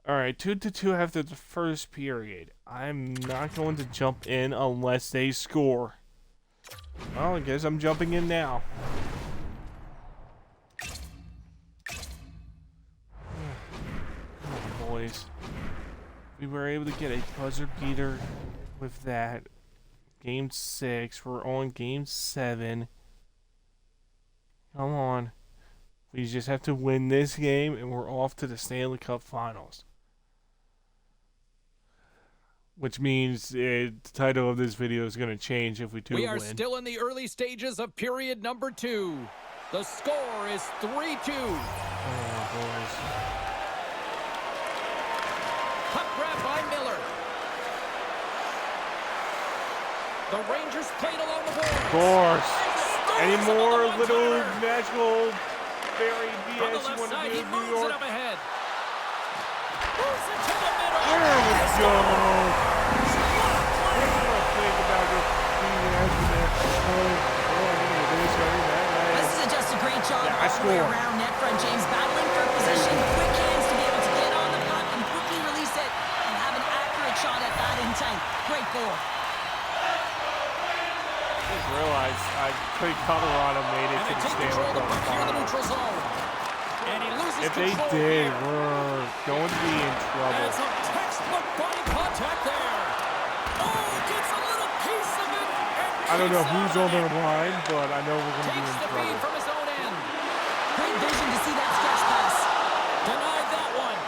Alright, 2-2 after the first period. I'm not going to jump in unless they score. Well, I guess I'm jumping in now. Come on, boys. We were able to get a buzzer beater with that. Game 6. We're on Game 7. Come on. We just have to win this game, and we're off to the Stanley Cup Finals. Which means the title of this video is going to change if we do win. We are still in the early stages of period number 2. The score is 3-2. Oh, boys. Puck grab by Miller. The Rangers played along the boards. Of course. Any Scores more another little one-timer. magical fairy From the BS you left want to side, do he in New moves York? it up ahead. Moves it to the middle. There we go. What do you think about your BS in there? This is just a great job Yeah, I all the way score. around net front, James. Battling for position, quick hands to be able to get on the puck and quickly release it and have an accurate shot at that intent. Great goal. I just realized I think Colorado made it And to they the take Stanley control of the Cup puck here in the Finals. neutral zone. And he loses If they control did, here. we're going to be in And trouble. it's a textbook body contact there. Oh, gets a little piece of it. And I don't know kicks who's out on of their it. line, but I know we're going to be Takes in the feed trouble. from his own end. Great vision to see that stretch pass. Denied that one.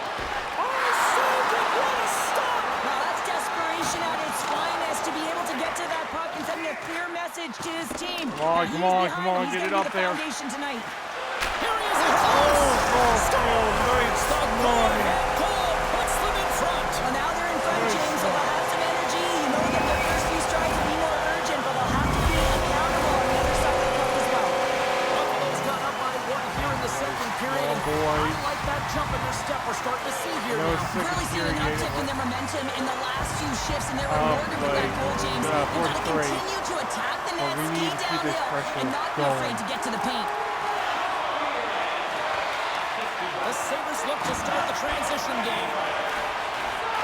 Oh, saved it. What a stop. Well, that's desperation at its finest to be able to get to that puck and send a clear message to his team. Come on, Now, come he's on, behind come him. on, He's get it gonna be up the there. foundation tonight. Here he is. Oh, nice. The Nice. goal puts them in front. Well, now they're in front, James, so they'll have some energy. You know that their first few strides will be more urgent, but they'll have to be accountable on the other side of the puck as well. Buffalo's got up by 1 here in the second period. Oh, boys. I like that jump in their step we're starting to see here No, now. it's second Really seeing an period. uptick in their momentum in the last few shifts and they're rewarded with that goal, James. They've got to 4-3. continue to attack the net, we need stay to keep this downhill, pressure and not be going. afraid to get to the paint. The Sabres look to start the transition game.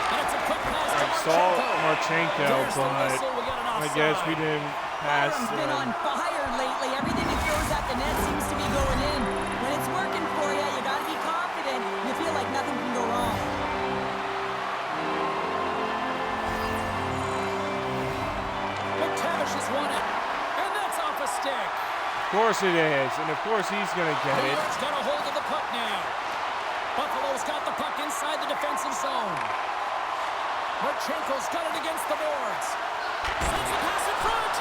And it's a quick pass to I saw Marchenko. Marchenko, There's the but whistle. We got an I offside. guess we didn't pass. Byram's been on fire lately. Everything he throws at the net seems to be going in. When it's working for you, you got to be confident. You feel like nothing can go wrong. McTavish has won it. And that's off a stick. Of course it is, and of course he's going to get New it. York's got a hold of the puck now. Buffalo's got the puck inside the defensive zone. Marchenko's got it against the boards. Sends the pass in front.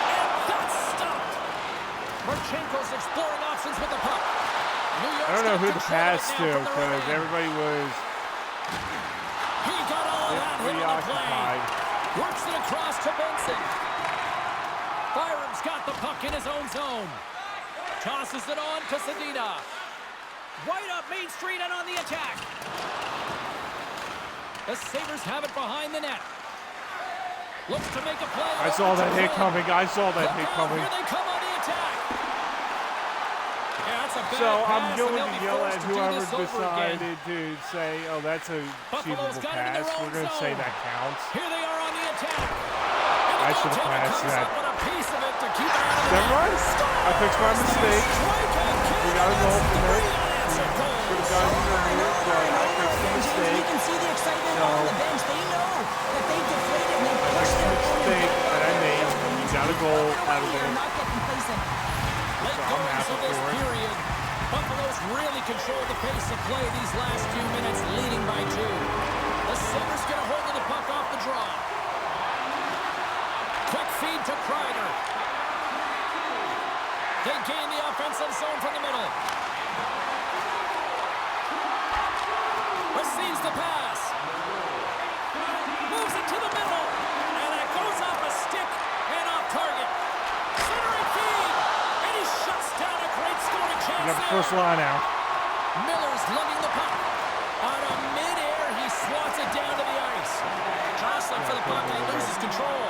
And that's stopped. Marchenko's exploring options with the puck. New York's I don't know got who to control pass of it to now from the because right end. everybody was He got all of that hit on the play. preoccupied. Works it across to Benson. Byram's got the puck in his own zone. Tosses it on to Sedina. Right up Main Street and on the attack. The Sabres have it behind the net. Looks to make a play. I saw that hit coming. I saw that hit coming. Here they come on the attack. Yeah, that's a bad So I'm pass, going and they'll to be yell forced at to do whoever this over again. decided to say, oh, that's a Buffalo's achievable got it in pass. their own We're going to say zone. that counts. Here they are on the attack. I should have passed that. Up with a piece of it to keep it out of the Never net. mind. I fixed my mistake. We got a goal from it. Could have gotten earlier, but I fixed the You mistake. can see the excitement So, on the bench. They know that they deflated and they I pushed fixed the their mistake that I made. We got a goal out of it. Not get complacent. Late I'm goings happy of this for it. period. Buffalo's really controlled the pace of play these last few minutes, leading by 2. The Sabres get a hold of the puck off the draw. Quick feed to Kreider. They gain the offensive zone from the middle. Receives the pass. Moves it to the middle. And it goes off a stick and off target. Centering feed. And he shuts down a great scoring chance We got the there. first line out. Miller's lugging the puck. Out of midair, he swats it down to the ice. Jostling for the puck, and he loses control.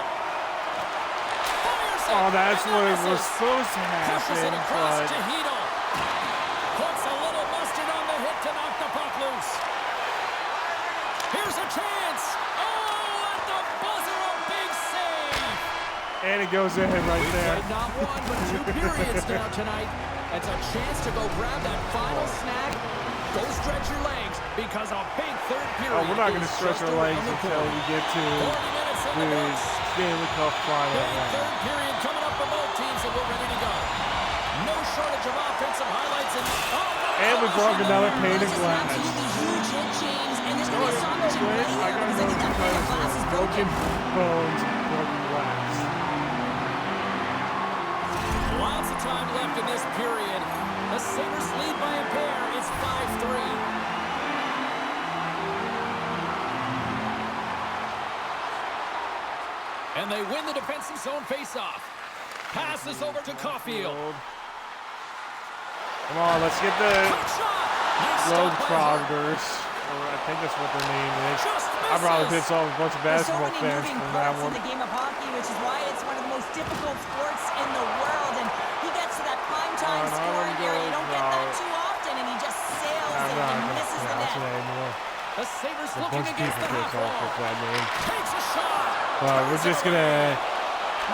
Fires it, Oh, that's and what that it was misses. supposed to Pushes it happen, across but to Hedel. Puts a little mustard on the hit to knock the puck loose. Here's a chance. Oh, at the buzzer, a big save. and it goes in right there. Played not one, but 2 periods now tonight. It's a chance to go grab that final snack. Go stretch your legs because a big third period. Oh, we're not going to is stretch just our legs around the until corner. we get to 40 minutes in the the books. Stanley Cup final Big round. third period coming up for both teams, and we're ready to go. No shortage of offensive highlights. And we broke another pane of This is an glass. absolutely huge hit, James, and there's going to be Oh, so much in play I here gotta because I know think that pane of glass is broken. broken bones, broken glass. Lots of time left in this period. The Sabres lead by a pair. It's 5-3. And they win the defensive zone faceoff. Passes over to Caulfield. Come on, let's get the Quick shot. Nice Road stop by Hart. Proggers. Or I think that's what their name is. Just I probably misses. pissed off a bunch of There's so basketball many fans moving from that parts one. in the game of hockey, which is why it's one of the most difficult sports in the world. And he gets to that prime time no, scoring I'm area. You don't get that going- too often, and he just sails I'm it not and going to misses the pronounce net. it anymore. The Sabres A looking bunch of against people the pissed half off wall. with that name. Takes a shot. But we're just going to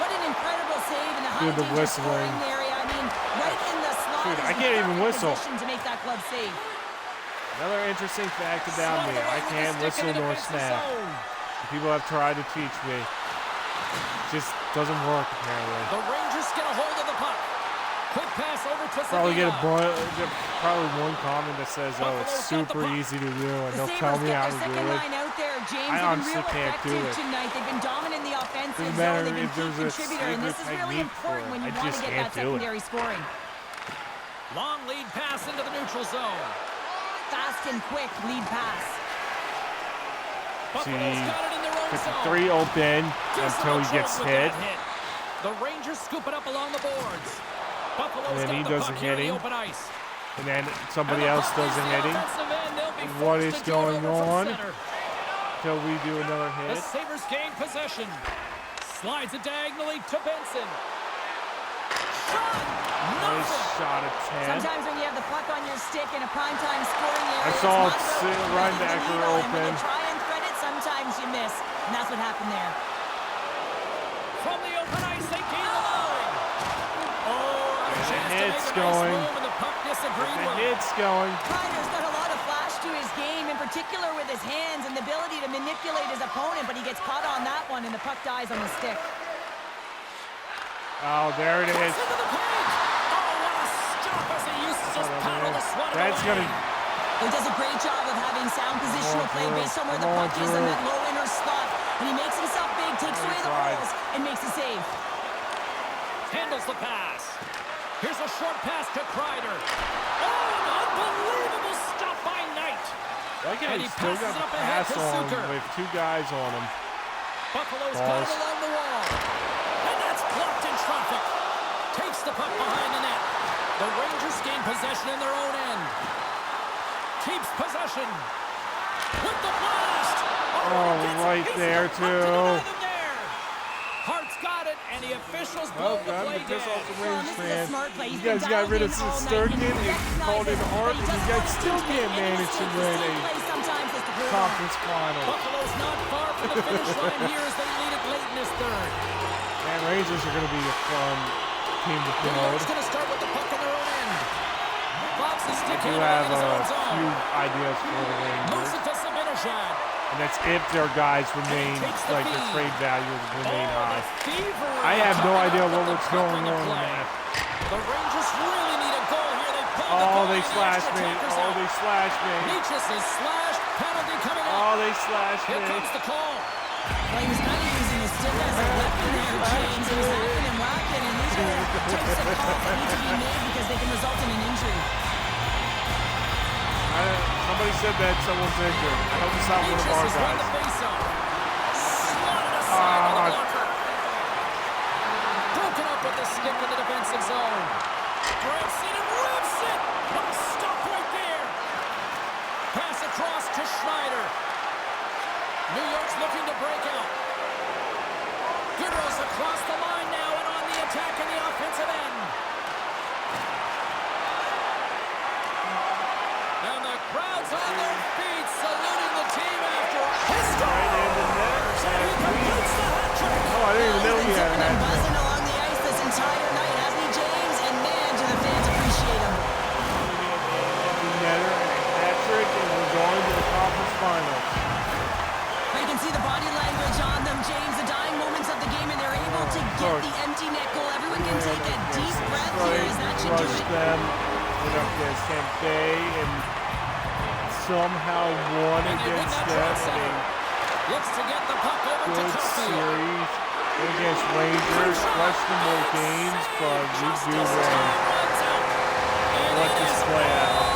What an incredible save in the do high the danger whistling. scoring area. I mean, right in the slot. Dude, is I the can't even perfect whistle. position to make that glove save. Another interesting fact about me. I can't whistle nor snap. People have tried to teach me. It just doesn't work, apparently. The Rangers get a hold of the puck. Quick pass over to Probably get Sedina. probably one comment that says, "Oh, it's super easy to do," and The they'll Sabres tell me get how their to do second it. line out there. James, I they've been honestly real can't do effective it. tonight. They've been dominant in the offensive Doesn't zone. matter They've been if key there's a contributor, and this is secret really technique for important it. when I you want just to get can't that do it. secondary scoring. Long lead pass into the neutral zone. Fast and quick lead pass. Buffalo's got it in their own Gets the zone. 3 open Decent until he control gets with hit. that hit. The Rangers scoop it up along the boards. Buffalo's And then got he the does puck the here in the hitting. open ice. And then somebody And the else puck does leaves the the hitting. offensive end. They'll be What forced is to do it going over from on? center. until we do another The hit. Sabres gain possession. Slides it diagonally to Benson. Shot! Nice Nothing! shot at 10. Sometimes when you have the puck on your stick in a primetime scoring area, I saw it's not about Ryan moving the Backer needle, and when open. you try and thread it, sometimes you miss. And that's what happened there. From the open ice, they gain the line. Oh, a And the chance to hit's make a going. nice move, and the puck disagreed The with. hit's going. Kreider's got a lot of flash to his game, in particular with his hands and the ability to manipulate his opponent, but he gets caught on that one, and the puck dies on the stick. Oh, there it is. Into the paint. Oh, what a stop as he used to just paddle the sweat That's away. gonna. He does a great job of having sound positional play based on where the puck is in that low inner spot, and he makes himself big, takes away the holes, and makes a save. Handles the pass. Here's a short pass to Kreider. Oh, an unbelievable stop by Knight. That guy And he still passes got it up the ahead pass to on Zucker. with 2 guys on him. Buffalo's Balls. got it along the wall. And that's blocked in traffic. Takes the puck behind the net. The Rangers gain possession in their own end. Keeps possession. With the blast. Oh, gets a right piece of there, the puck to too. deny them there. Hart's got it, and the officials blow Oh, the God, play but piss dead. off the Well, Rangers this is a fan. smart play. You He's been guys got rid of dialed in all night. Shesterkin He and called it recognizes hard, that he but you doesn't guys want to still make can't any manage to mistakes. The win same a play sometimes is to hold on. conference final. Buffalo's not far from the finish line here as they lead it late in this third. Man, Rangers are going to be a fun team to New build. York's going to start with the puck in their own end. Bob's the I stick do handler have in his own a zone. few ideas for the Moves Rangers, it to Sabinishad. and that's if their guys remain, takes the like, their feed. trade value remain Oh, high. the fever I have no coming idea up with what's the puck going into on in play. that. The Rangers really need a goal here. They pulled the Oh, goal they and the slashed extra me. attacker's Oh, out. they slashed me. Leachus is slashed. Penalty coming up. Oh, they slashed Here me. comes the call. Well, he was kind of using his stick as a weapon there, James. He was hacking and whacking, and these are the types of calls that need to be made because they can result in an injury. Somebody said that someone's injured. I hope it's not one of Leachus our has won the guys. faceoff. Slotted aside with a blocker. Broken up with the stick in the defensive zone. Breaks it and rips it. Oh, stop right there. Pass across to Schneider. New York's looking to break out. Goodrow's across the line now and on the attack in the offensive end. And the crowd's on their feet, saluting the team after a Right in the net. He completes the hat trick. Oh, I didn't even know he He's had been a zipping and hat trick. buzzing along the ice this entire night, hasn't he, James? And man, do the fans appreciate him. Netter and a hat trick, and we're going to the conference finals. You can see the body language on them, James, the dying moments of the game, and they're able to get Look. the empty net goal. Everyone can take a deep breath here as that should do Crushed it. them, went up against Tampa Bay, and somehow won And they win against that them draw in center. Looks to get the puck over a to good Caulfield. series. Went against Rangers, questionable games, but we do win. Let this play out.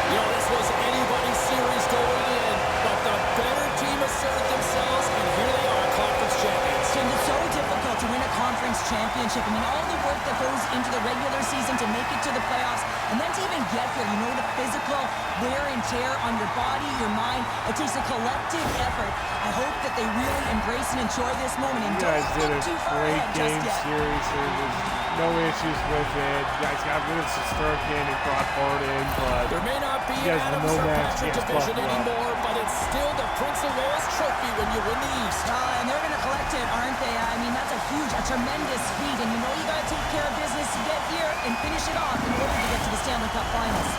You know, this was anybody's series going in, but the better team asserted themselves, and here they are, conference champions. Jim, it's so difficult to win a conference championship. I mean, all the work that goes into the regular season to make it to the playoffs, and then to even get here, you know, the physical wear and tear on your body, your mind. It takes a collective effort. I hope that they really embrace and enjoy this moment and You guys don't did a look too far great ahead game just yet. series. There was no issues with it. You guys got rid of Shesterkin and brought Hart in, but There may not be You guys an have Adams no or match Patrick against division Buffalo. anymore, but it's still the Prince of Wales trophy when you win the East. And they're going to collect it, aren't they? I mean, that's a tremendous feat, and you know you got to take care of business to get here and finish it off in order to get to the Stanley Cup Finals.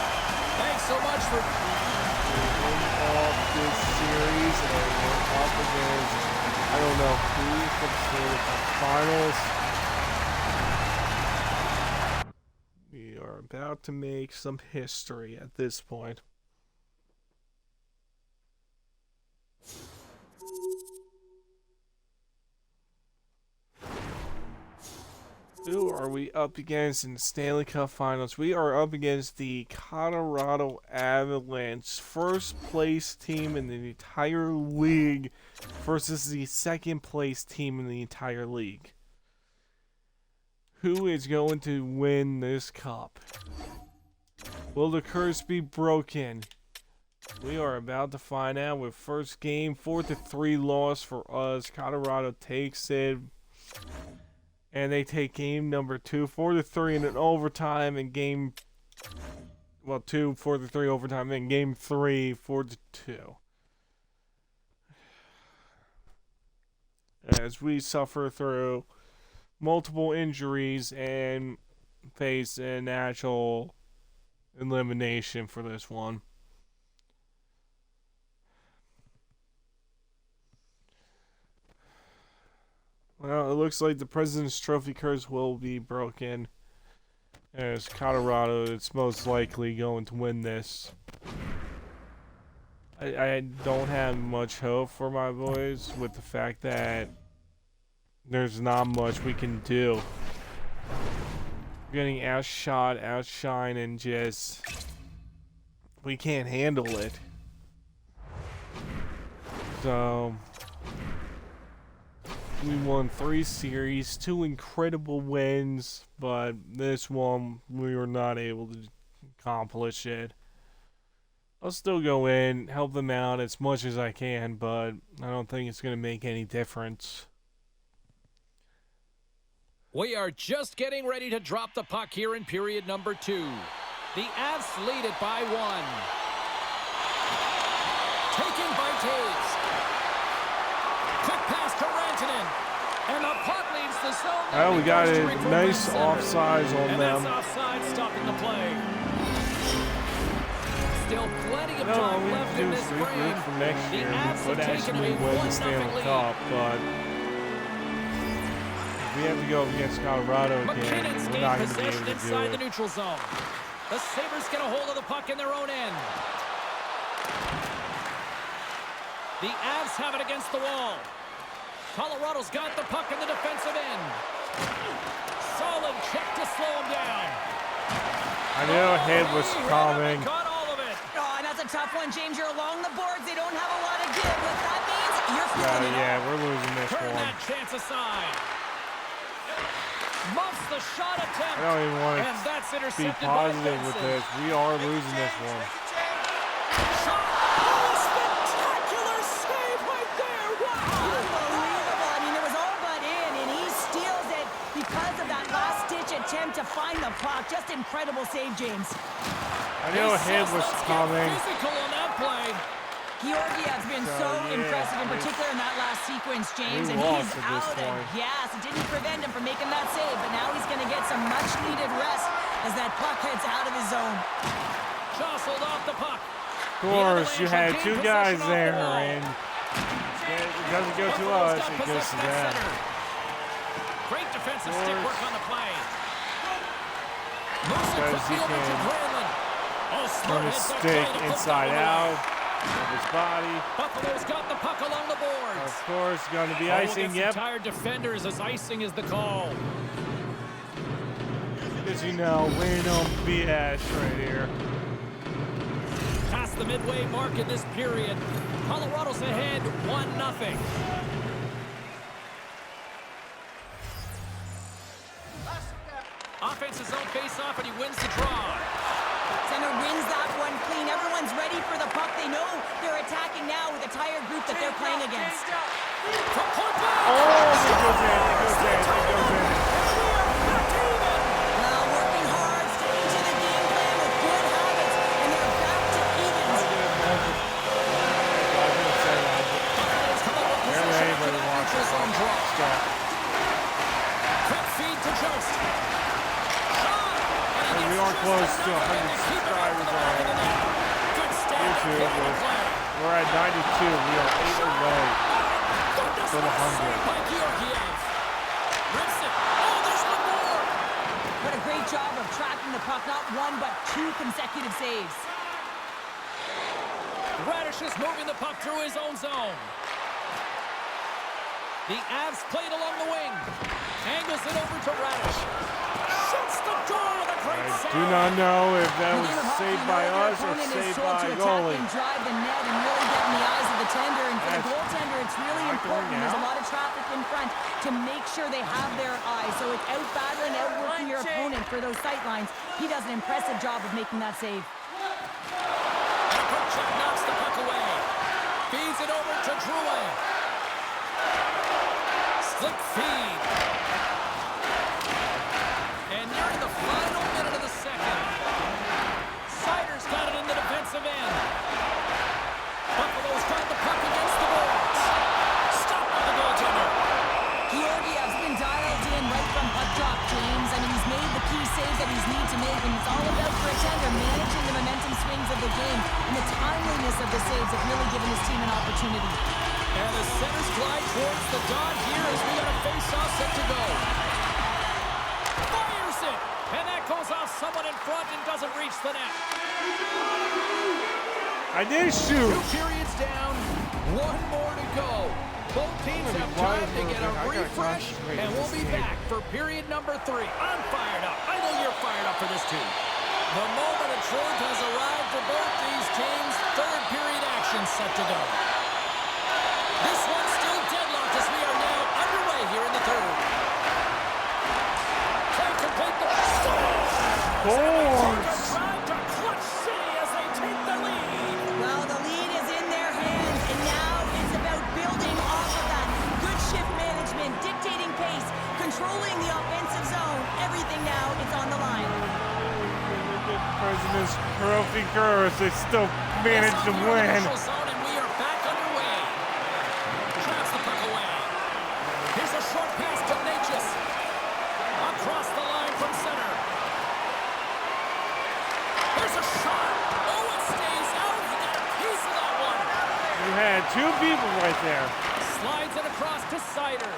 Thanks so much for... win off this series, and we're up against, I don't know who for the Stanley Cup Finals. We are about to make some history at this point. Who are we up against in the Stanley Cup Finals? We are up against the Colorado Avalanche, first place team in the entire league versus the second place team in the entire league. Who is going to win this cup? Will the curse be broken? We are about to find out with first game, 4-3 loss for us. Colorado takes it. And they take game number 2, 4-3 in an overtime, and game, well, 2, 4-3 overtime, and game 3, 4-2. As we suffer through multiple injuries and face an actual elimination for this one. Well, it looks like the President's Trophy curse will be broken. As Colorado, it's most likely going to win this. I don't have much hope for my boys with the fact that there's not much we can do. We're getting outshot, outshined, and just we can't handle it. So we won 3 series, 2 incredible wins, but this one we were not able to accomplish it. I'll still go in, help them out as much as I can, but I don't think it's going to make any difference. We are just getting ready to drop the puck here in period number 2. The Avs lead it by 1. Taken by Taves. Quick pass to Rantanen. And the puck leaves the zone. Oh, we got a nice offsides on and them. that's offside, stopping the play. Still plenty of time left in this frame. For next The year, Avs we could have taken actually a win the 1-0 Stanley lead. Cup, but if we have to go against Colorado again, McKinnon's we're gained not going to be possession able to inside do the it. neutral zone. The Sabres get a hold of the puck in their own end. The Avs have it against the wall. Colorado's got the puck in the defensive end. Solid check to slow him down. I knew a hit was coming. Got all of it. Oh, and that's a tough one, James. You're along the boards. They don't have a lot of give. What that means, you're feeling it Yeah, all. we're losing this Turn one. that chance aside. Muffs the shot attempt. I don't even want And to that's be intercepted by positive with Benson. this. We are losing this one. Shot. Oh, spectacular save right there. Wow. Unbelievable. I mean, it was all but in, and he steals it because of that last-ditch attempt to find the puck. Just incredible save, James. I knew a hit was coming. Physical on that play. Georgiev's been so yeah, impressive, in particular in that last sequence, James, and lost he's at this out. And point. yes, it didn't prevent him from making that save, but now he's going to get some much-needed rest as that puck heads out of his zone. Jostled off the puck. Of course, you had 2 guys there, and it doesn't go to us, it goes to them. Great defensive stick work on the play. Because he can turn his stick inside out of his body. Buffalo's got the puck along the boards. Of course, going to be icing, yep. Tired defenders as icing is the call. As you know, random BS right here. Past the midway mark in this period. Colorado's ahead 1-0. Offense's own face-off, and he wins the draw. Center wins that one clean. Everyone's ready for the puck. They know they're attacking now with a tired group that they're playing against. From point blank. Oh, it goes in, it goes in, it goes in. Well, working hard, sticking to the game plan with good habits, and they're back to evens. Barely anybody wants this one. Stop. Quick feed to Jost. We are close to 100 subscribers on YouTube. We're at 92. We are 8 away from 100. What a great job of tracking the puck. Not 1, but 2 consecutive saves. Radish is moving the puck through his own zone. The Avs played along the wing. Angles it over to Radish. Shoots the door with a great I save. do not know if that was The game of hockey, saved you know by that your us or opponent is saved told by to attack goalie. and drive the net and really get in the eyes of the tender. And for the That's goaltender, it's really not important. going There's a out. lot of traffic in front to make sure they have their eyes. So it's out battling, outworking your opponent for those sight lines. He does an impressive job of making that save. And a quick check knocks Feeds it over to Drouin. Slick feed. And nearing the final minute of the second. Sider's got it in the defensive end. Buffalo's got the puck against the boards. Stopped by the goaltender. Georgiev's been dialed in right from puck drop, James. I mean, he's made the key saves that he's need to make, and it's all about for a tender managing the momentum swings of the game, and the timeliness of the saves have really given his team an opportunity. And the centers glide towards the dot here as we got a face-off set to go. Fires it! And that goes off someone in front and doesn't reach the net. I did shoot. 2 periods down, 1 more to go. Both teams have time to get a refresh, and we'll be back for period number 3. I'm fired up. I know you're fired up for this too. The moment of truth has arrived for both these teams. Third period action set to go. This one's still deadlocked as we are now underway here in the third. Can't complete the Boards. drive to Clutch City as they take the lead. Well, the lead is in their hands, and now it's about building off of that. Good shift management, dictating pace, controlling the offensive zone. Everything now is on the line. President's trophy curse. They still managed to win. Zone, and we are back underway. Traps the puck away. Here's a short pass to Natchez. Across the line from center. There's a shot. Oh, it stays out. He got a piece of that one. You had 2 people right there. Slides it across to Sider.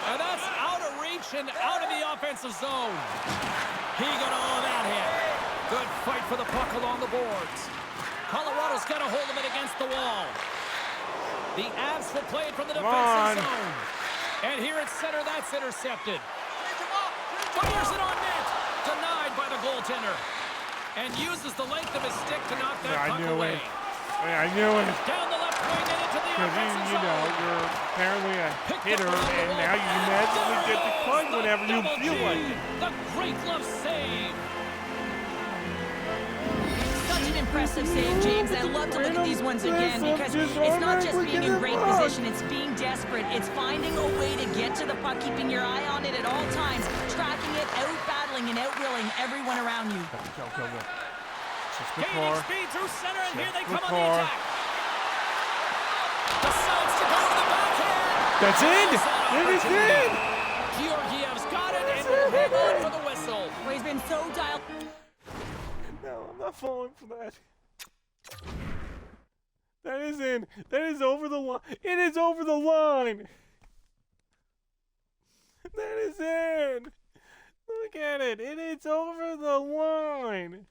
And that's out of reach and out of the offensive zone. He got all of that hit. Good fight for the puck along the boards. Colorado's got a hold of it against the wall. The Avs will play it from the defensive zone. And here at center, that's intercepted. Fires it on net. Denied by the goaltender. And uses the length of his stick to knock that puck away. I knew it. Down the left wing and into the Because offensive you know, zone. you're apparently a hitter, and now you magically get to play whenever you feel like it. The great glove save. Such an impressive save, James. I love to look at these ones again because it's not just being in great position, it's being desperate. It's finding a way to get to the puck, keeping your eye on it at all times, tracking it, out-battling and out-willing everyone around you. Go. Gaining speed through center, and here they come on the attack. Decides to go to the backhand. That's it! It is in! Georgiev's got it, and will hang on for the whistle. Well, he's been so dialed. No, I'm not falling for that. That is in. That is over the line. It is over the line. That is in. Look at it. It is over the line.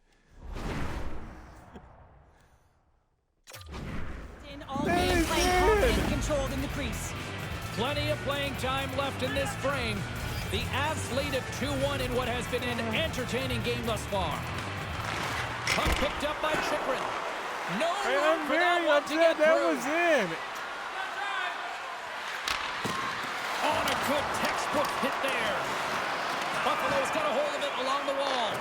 In all game, playing confident and controlled in the crease. Plenty of playing time left in this frame. The Avs lead at 2-1 in what has been an entertaining game thus far. Puck picked up by Chychrun. No room I'm for that very one to get upset that through. was in. On a good textbook hit there. Buffalo's got a hold of it along the wall.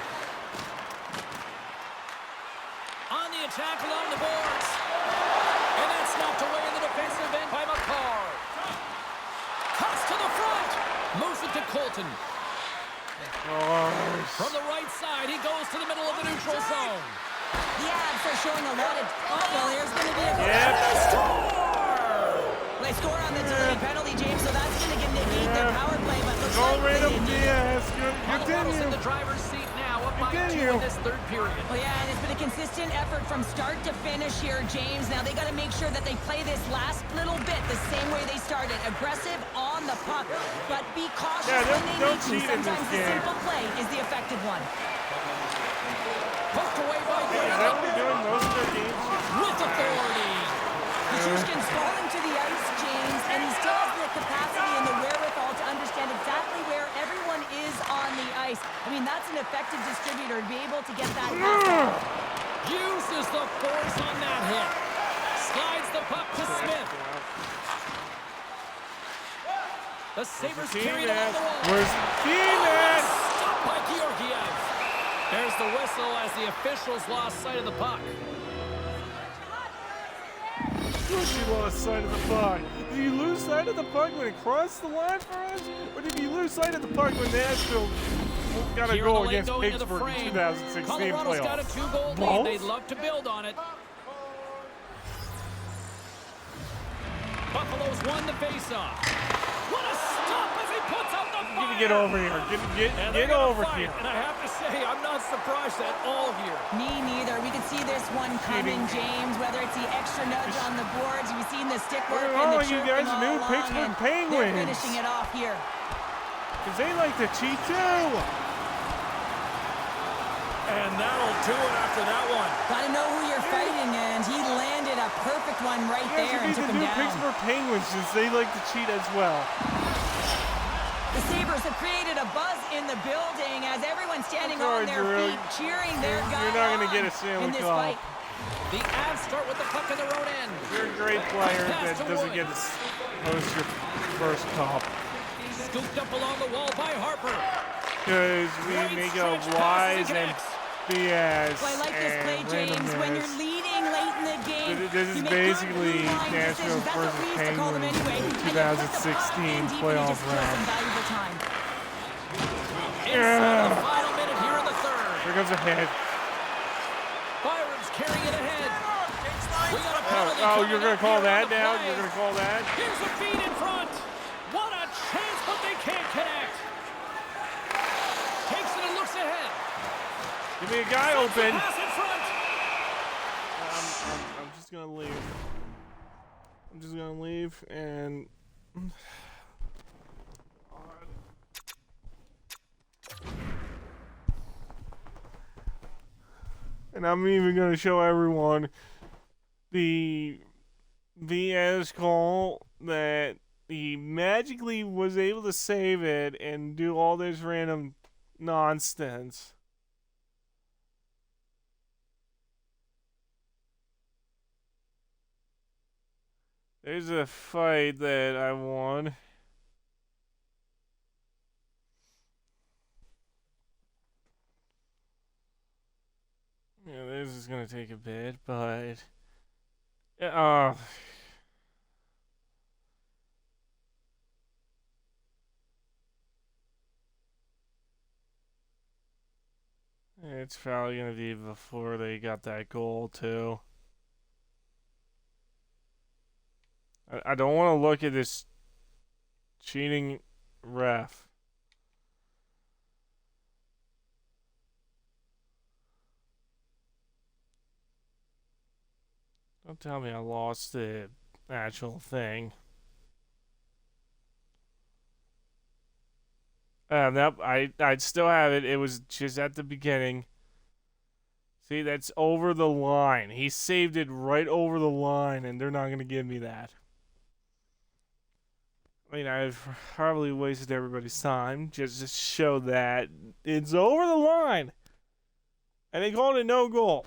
On the attack along the boards. And that's knocked away in the defensive end by McCarr. Cuts to the front. Moves it to Colton. From the right side, he goes to the middle of the neutral zone. The Avs are showing a lot of... Oh, well, there's going to be a... Yep. They score on the delayed penalty, James, so that's going to negate their power play, but looks Go like right they up did. Diaz. Colorado's in Continue. the driver's seat now, up by 2 Continue. in this third period. Well, yeah, and it's been a consistent effort from start to finish here, James. Now they got to make sure that they play this last little bit the same way they started. Aggressive on the puck, but be cautious Yeah, when they don't need to. cheat in this Sometimes the game. simple play is the effective one. Poked away by Is that what we're doing most of their games? with authority. Kuchushkin's falling to the ice, James, and he still has the capacity and the wherewithal to understand exactly where everyone is on the ice. I mean, that's an effective distributor to be able to get that pass. Uses the force on that hit. Slides the puck to Smith. The Sabres carry it along the wall. Where's the team at? Stopped by Georgiev. There's the whistle as the officials lost sight of the puck. course you lost sight of the puck. Did you lose sight of the puck when it crossed the line for us? Or did you lose sight of the puck when Nashville got a Here in goal the lane against going into the Pittsburgh in frame. 2016 Colorado's got a playoffs? 2-goal lead. Both? They'd love to build on it. Buffalo's won the faceoff. What a stop as he puts out the fire. Get over here. Get over here. And I have to say, I'm not surprised at all here. Me neither. We could see this one coming, James. Whether it's the extra nudge on the boards, you've seen the stick work and the You chirping guys all knew along, Pittsburgh and Penguins. they're finishing it off here. Because they like to cheat too. And that'll do it after that one. Gotta know who you're fighting, and he landed a perfect one right You guys there would and be took the him new down. Pittsburgh Penguins since they like to cheat as well. The Sabres have created a buzz in the building as everyone's standing Sorry, on their Drew. feet, cheering their guy You're not gonna on get a Stanley in this Cup. fight. The Avs start with the puck in their own end. You're a great player Pass that to doesn't Wood. get to host your first cup. Scooped up along the wall by Harper. Because we Great make stretch a pass Wise and and connects. BS Well, I like this play, and James. When you're randomness. leading late in the game, This is you make good basically blue line Nashville decisions. That's what versus we used to call them Penguins anyway. in And you put the puck 2016 in deep and you playoff just kill some round. valuable time. Inside the final minute here in the third. Here comes a hit. Byron's carrying it ahead. We got a penalty Oh, coming you're going up to call here on that the now? play. You're going to call that? Here's a feed in front. What a chance, but they can't connect. Takes it and looks ahead. Give me a guy open. Pass in front. I'm just going to leave. I'm just going to leave and... And I'm even going to show everyone the VS call that he magically was able to save it and do all this random nonsense. There's a fight that I won. Yeah, this is gonna take a bit, but it's probably gonna be before they got that goal too. I don't want to look at this cheating ref. Don't tell me I lost the actual thing. Nope, I'd still have it. It was just at the beginning. See, that's over the line. He saved it right over the line, and they're not going to give me that. I mean, I've probably wasted everybody's time just to show that it's over the line. And they called it no goal.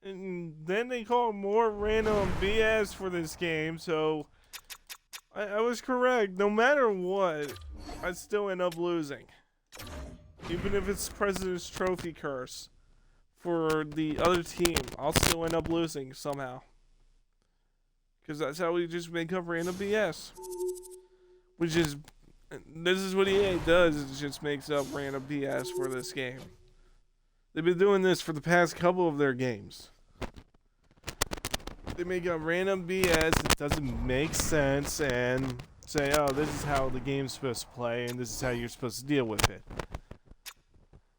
And then they called more random BS for this game, so I was correct. No matter what, I'd still end up losing. Even if it's President's Trophy curse for the other team, I'll still end up losing somehow. Because that's how we just make up random BS. Which is, this is what EA does, it just makes up random BS for this game. They've been doing this for the past couple of their games. They make up random BS that doesn't make sense and say, oh, this is how the game's supposed to play and this is how you're supposed to deal with it.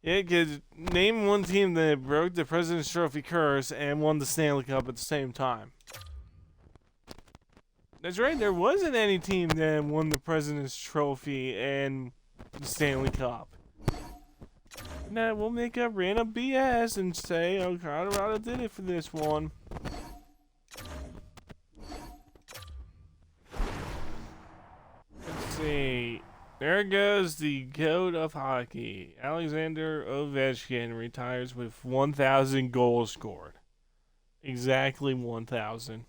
Yeah, because name one team that broke the President's Trophy curse and won the Stanley Cup at the same time. That's right, there wasn't any team that won the President's Trophy and the Stanley Cup. Now, we'll make up random BS and say, oh, Colorado did it for this one. Let's see. There goes the GOAT of hockey. Alexander Ovechkin retires with 1,000 goals scored. Exactly 1,000.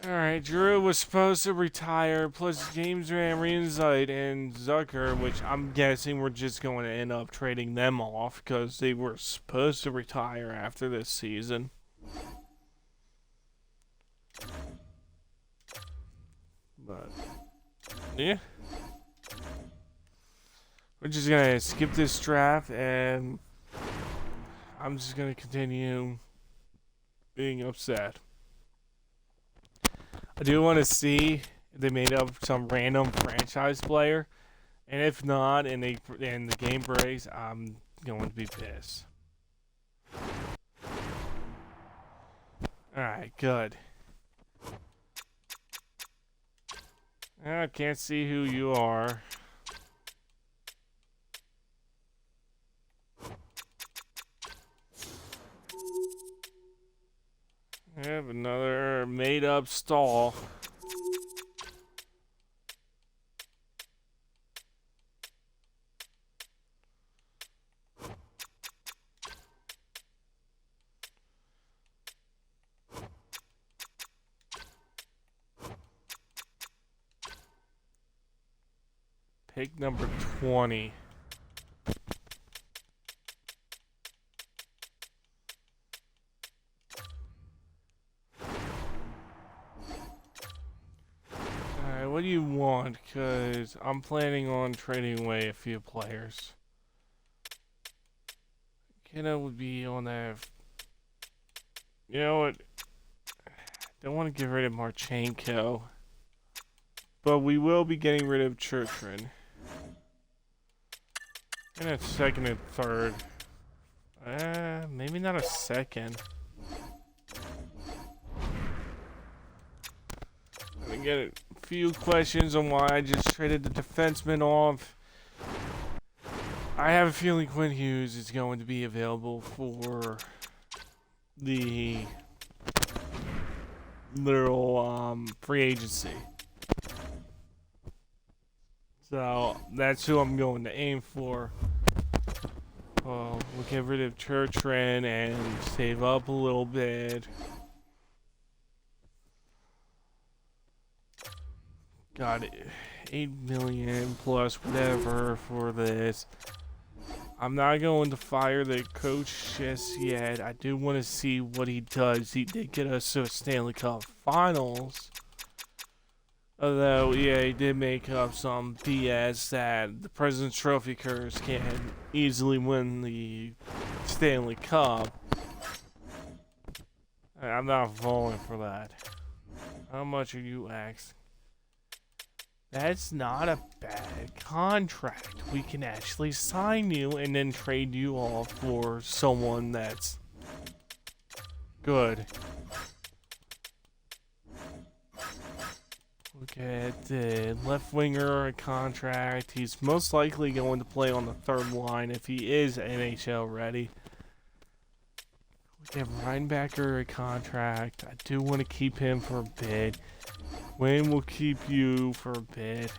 Alright, Drew was supposed to retire, plus James Van Riemsdyk and Zucker, which I'm guessing we're just going to end up trading them off because they were supposed to retire after this season. But, yeah. We're just going to skip this draft, and I'm just going to continue being upset. I do want to see if they made up some random franchise player, and if not, and the game breaks, I'm going to be pissed. All right, good. I can't see who you are. I have another made-up stall. Pick number 20. Alright, what do you want? Because I'm planning on trading away a few players. Kiddo would be on that. You know what? Don't want to get rid of Marchenko. But we will be getting rid of Churchman. And a second and third. Maybe not a second. I get a few questions on why I just traded the defenseman off. I have a feeling Quinn Hughes is going to be available for the literal free agency. So that's who I'm going to aim for. We'll get rid of Churchman and save up a little bit. Got it. 8 million plus whatever for this. I'm not going to fire the coach just yet. I do want to see what he does. He did get us to a Stanley Cup Finals. Although EA did make up some BS that the President's Trophy curse can easily win the Stanley Cup. I'm not falling for that. How much are you asking? That's not a bad contract. We can actually sign you and then trade you off for someone that's good. Look at the left winger contract. He's most likely going to play on the third line if he is NHL ready. Look at Reinbacker contract. I do want to keep him for a bit. Wayne will keep you for a bit.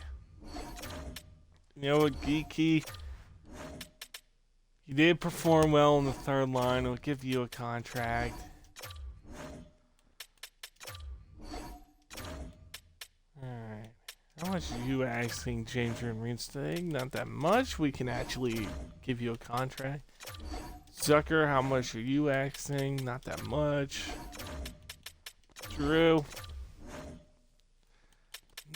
You know what, Geeky? You did perform well on the third line. I'll give you a contract. Alright. How much are you asking, James Van Riemsdyk? Not that much. We can actually give you a contract. Zucker, how much are you asking? Not that much. Drew.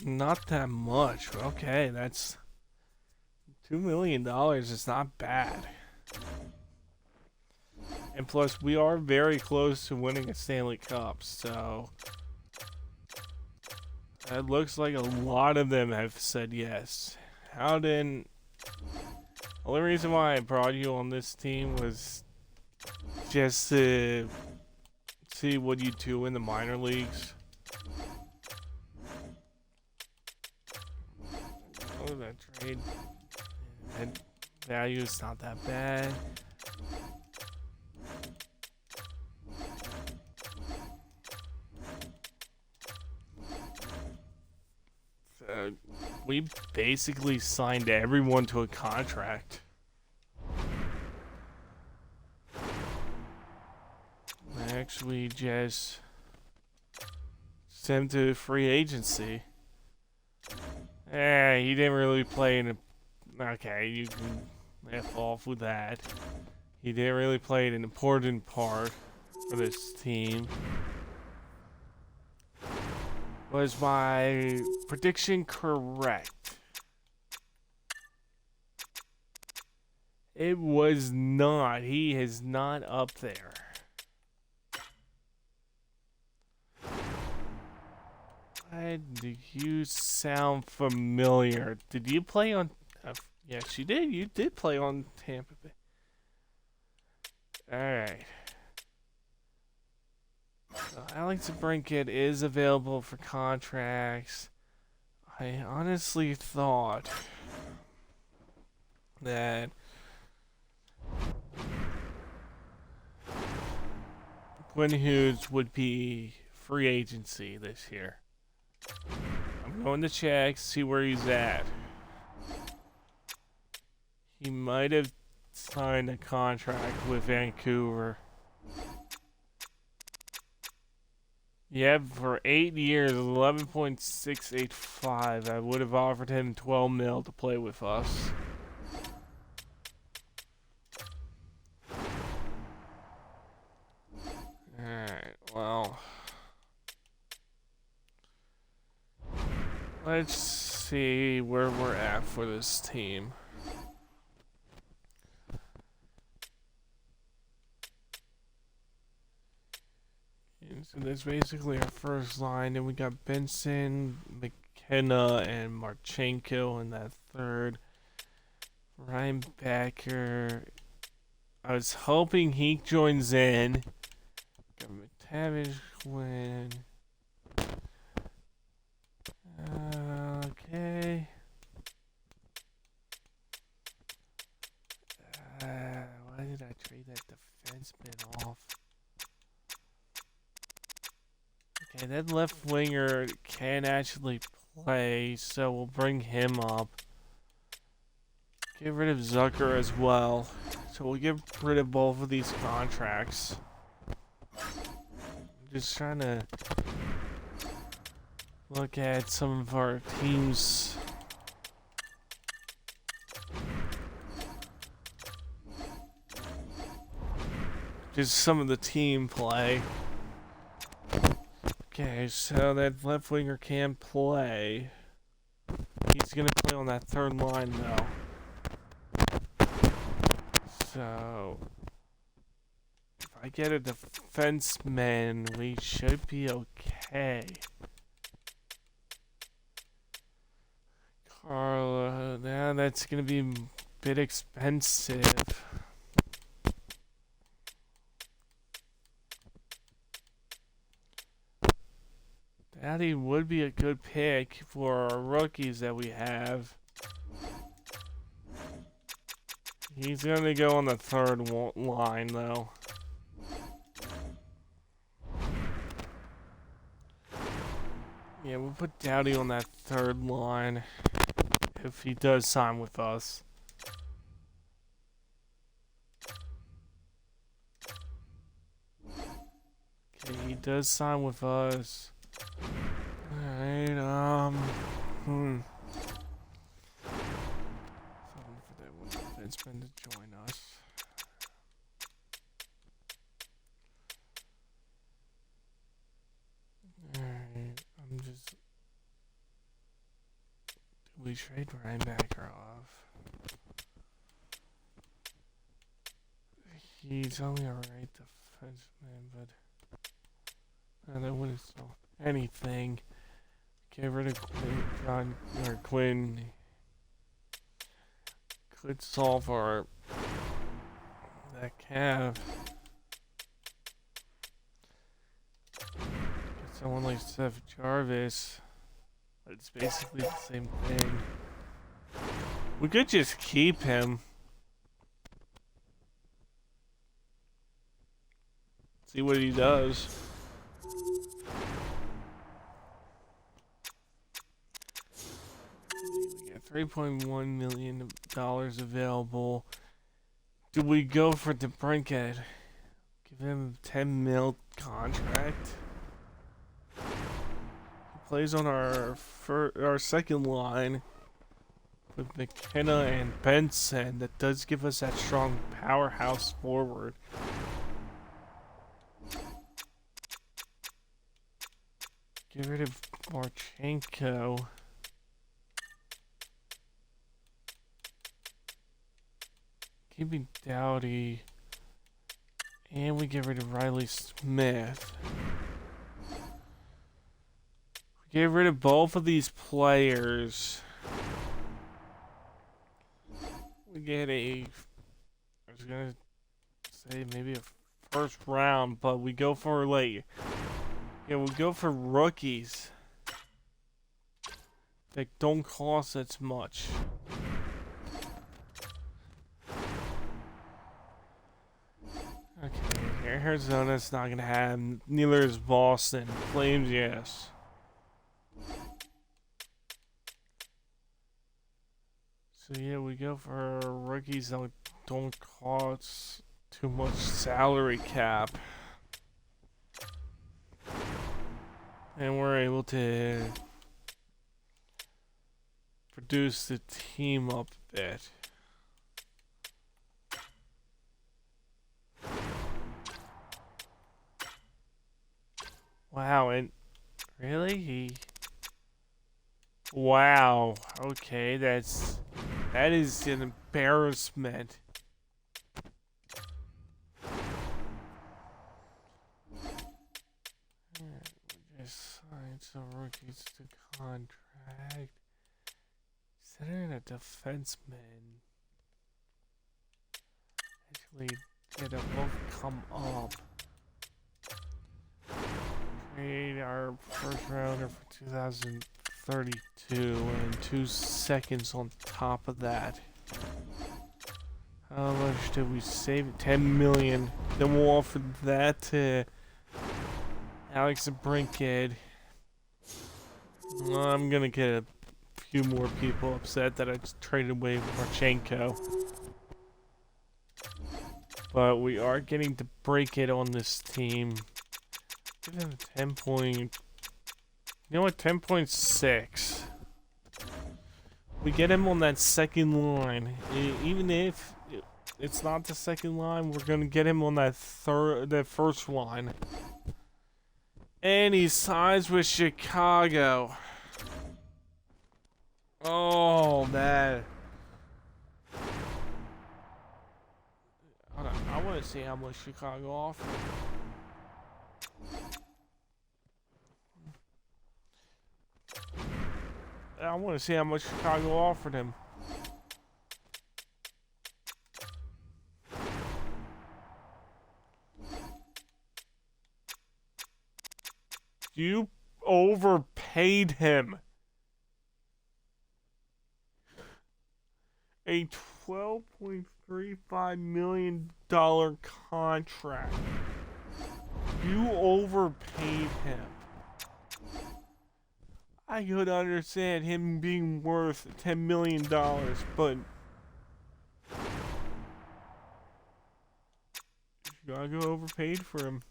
Not that much. Okay, that's $2 million is not bad. And plus, we are very close to winning a Stanley Cup, so it looks like a lot of them have said yes. The only reason why I brought you on this team was just to see what you do in the minor leagues. Oh, that trade. That value is not that bad. We basically signed everyone to a contract. Next, we just released him to free agency. He didn't really play in a... Okay, you can F off with that. He didn't really play an important part for this team. Was my prediction correct? It was not. He is not up there. Why do you sound familiar? Did you play on... yes, you did. You did play on Tampa Bay. Alright. So Alex Brinkett is available for contracts. I honestly thought that Quinn Hughes would be free agency this year. I'm going to check, see where he's at. He might have signed a contract with Vancouver. Yeah, for 8 years, 11.685. I would have offered him 12 mil to play with us. Alright, well. Let's see where we're at for this team. So that's basically our first line. Then we got Benson, McKenna, and Marchenko in that third. Ryan Backer. I was hoping he joins in. Got McTavish, Quinn. Okay. Why did I trade that defenseman off? Okay, that left winger can actually play, so we'll bring him up. Get rid of Zucker as well. So we'll get rid of both of these contracts. I'm just trying to look at some of our teams. Just some of the team play. Okay, so that left winger can play. He's gonna play on that third line though. So if I get a defenseman, we should be okay. Carla, now that's gonna be a bit expensive. Daddy would be a good pick for our rookies that we have. He's gonna go on the third line though. Yeah, we'll put Dowdy on that third line if he does sign with us. Okay, he does sign with us. Alright, Something for that one defenseman to join us. Alright, I'm just... Did we trade Ryan Backer off? He's only a right defenseman, but... that wouldn't solve anything. Get rid of Quinn. Could solve our that Cav. Get someone like Seth Jarvis. But it's basically the same thing. We could just keep him. See what he does. $3.1 million available. Do we go for DeBrincat? Give him a 10 mil contract? plays on our second line with McKenna and Benson. That does give us that strong powerhouse forward. Get rid of Marchenko. Keeping Dowdy. And we get rid of Riley Smith. We get rid of both of these players. We get I was gonna say maybe a first round, but we go for we go for rookies that don't cost as much. Okay, Arizona's not gonna have, neither is Boston. Flames, yes. So yeah, we go for rookies that don't cost too much salary cap. And we're able to produce the team up a bit. Wow, and really? Wow, okay, that is an embarrassment. We just signed some rookies to contract. Center and a defenseman. Actually, yeah, they'll both come up. Trade our first rounder for 2032 and 2 seconds on top of that. How much did we save? 10 million. Then we'll offer that to Alex Brinkhead. I'm gonna get a few more people upset that I just traded away Marchenko. But we are getting to break it on this team. Give him a 10 point. You know what? 10.6. We get him on that second line. Even if it's not the second line, we're gonna get him on that first line. And he signs with Chicago. Oh, that. Hold on, I want to see how much Chicago offered. I want to see how much Chicago offered him. You overpaid him. A $12.35 million contract. You overpaid him. I could understand him being worth $10 million, but Chicago overpaid for him.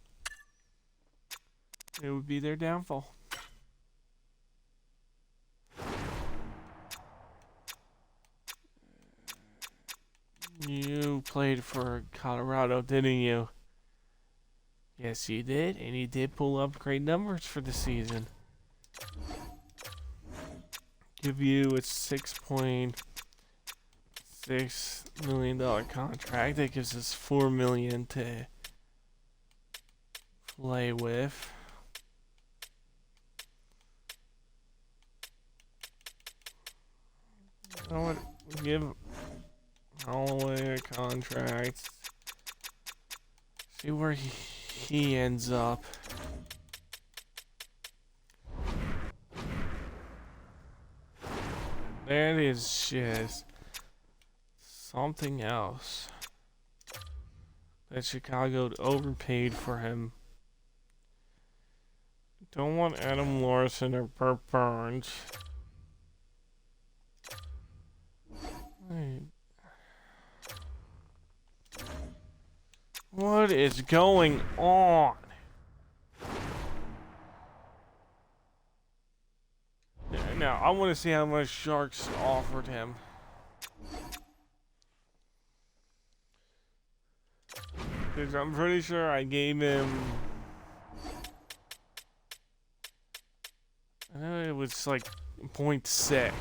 It would be their downfall. You played for Colorado, didn't you? Yes, you did, and you did pull up great numbers for the season. Give you a $6.6 million contract. That gives us $4 million to play with. You know what? Give Holloway a contract. See where he ends up. That is just something else. That Chicago overpaid for him. Don't want Adam Larson or Burt Burns. Wait. What is going on? I want to see how much Sharks offered him. Because I'm pretty sure I gave him... I know it was like 0.6.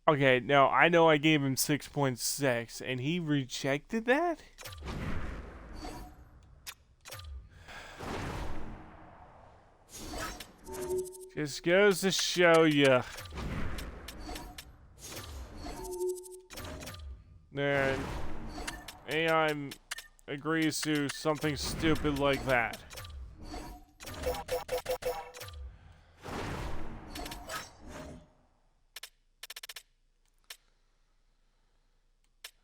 Okay, now I know I gave him 6.6 and he rejected that? Just goes to show you. Then AI agrees to something stupid like that.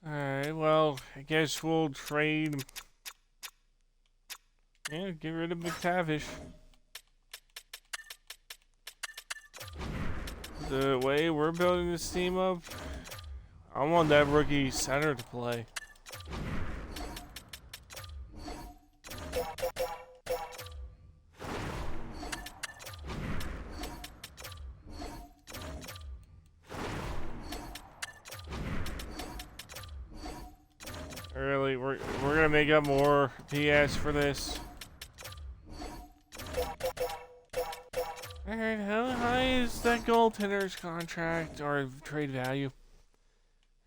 Alright, well, I guess we'll trade. Yeah, get rid of McTavish. The way we're building this team up, I want that rookie center to play. Really, we're gonna make up more PS for this. Alright, how high is that goaltender's contract or trade value?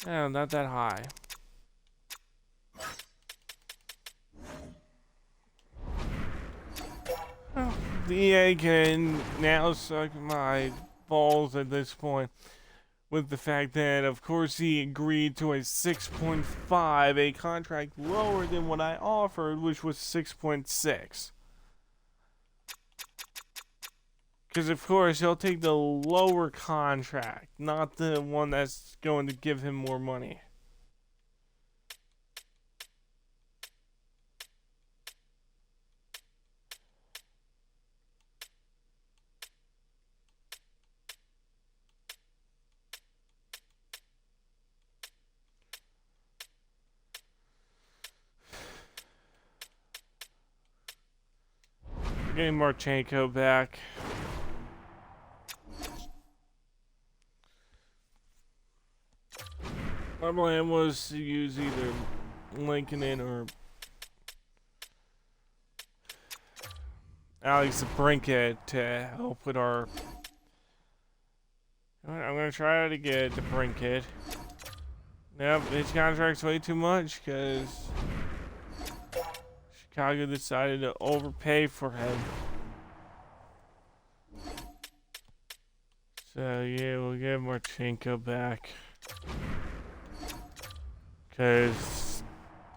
Oh, not that high. Oh, the EA can now suck my balls at this point. With the fact that, of course, he agreed to a 6.5, a contract lower than what I offered, which was 6.6. Because, of course, he'll take the lower contract, not the one that's going to give him more money. Getting Marchenko back. My plan was to use either Lincoln or Alex Brinket to help with our... I'm gonna try to get the Brinket. Yep, his contract's way too much because Chicago decided to overpay for him. So yeah, we'll get Marchenko back. Because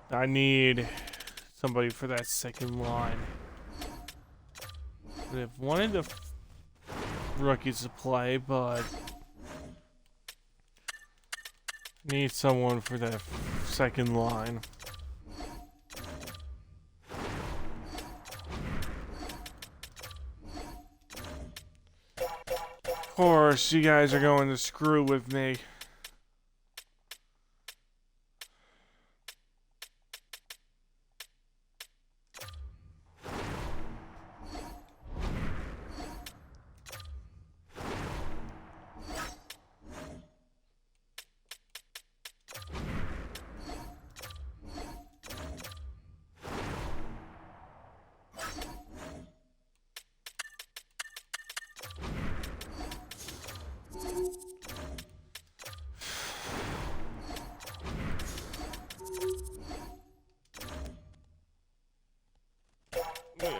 I need somebody for that second line. They've wanted the rookies to play, but need someone for that second line. Of course, you guys are going to screw with me.